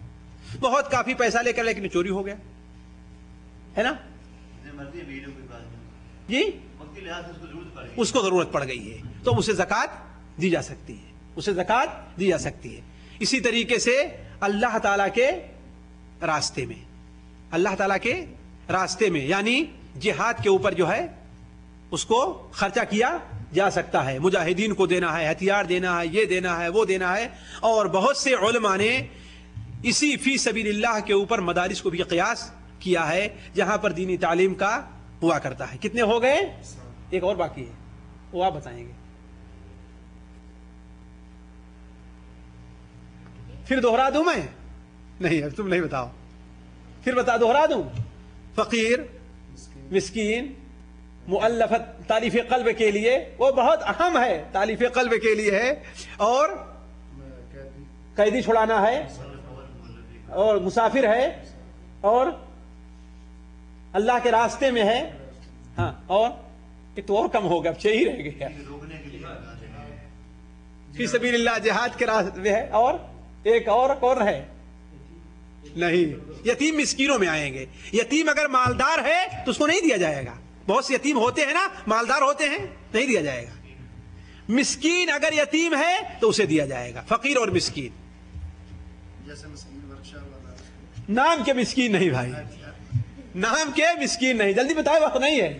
بہت کافی پیسہ لے کر، لیکن چوری ہو گیا ہے نا جی، اس کو ضرورت پڑ گئی ہے، تو اسے زکوٰۃ دی جا سکتی ہے، اسے زکوٰۃ دی جا سکتی ہے. اسی طریقے سے اللہ تعالیٰ کے راستے میں، اللہ تعالیٰ کے راستے میں یعنی جہاد کے اوپر جو ہے اس کو خرچہ کیا جا سکتا ہے. مجاہدین کو دینا ہے، ہتھیار دینا ہے، یہ دینا ہے، وہ دینا ہے. اور بہت سے علماء نے اسی فی سبیل اللہ کے اوپر مدارس کو بھی قیاس کیا ہے جہاں پر دینی تعلیم کا ہوا کرتا ہے. کتنے ہو گئے؟ ایک اور باقی ہے، وہ آپ بتائیں گے. پھر دوہرا دوں میں؟ نہیں، تم نہیں بتاؤ، پھر دوہرا دوں. فقیر، مسکین، مؤلفت تالیف قلب کے لیے، وہ بہت اہم ہے، تالیف قلب کے لیے ہے. اور قیدی چھڑانا ہے، اور مسافر ہے، اور اللہ کے راستے میں ہے. ہاں، اور ایک تو اور کم ہو گیا، اب 6 ہی رہ گئے. فی سبیل اللہ جہاد کے راستے میں ہے، اور ایک اور کون ہے؟ نہیں، یتیم مسکینوں میں آئیں گے. یتیم اگر مالدار ہے تو اس کو نہیں دیا جائے گا. بہت سے یتیم ہوتے ہیں نا، مالدار ہوتے ہیں، نہیں دیا جائے گا. مسکین اگر یتیم ہے تو اسے دیا جائے گا. فقیر اور مسکین، جیسے مسکین ورکشاپ والا، نام کے مسکین نہیں بھائی، نام کے مسکین نہیں. جلدی بتائے، وقت نہیں ہے.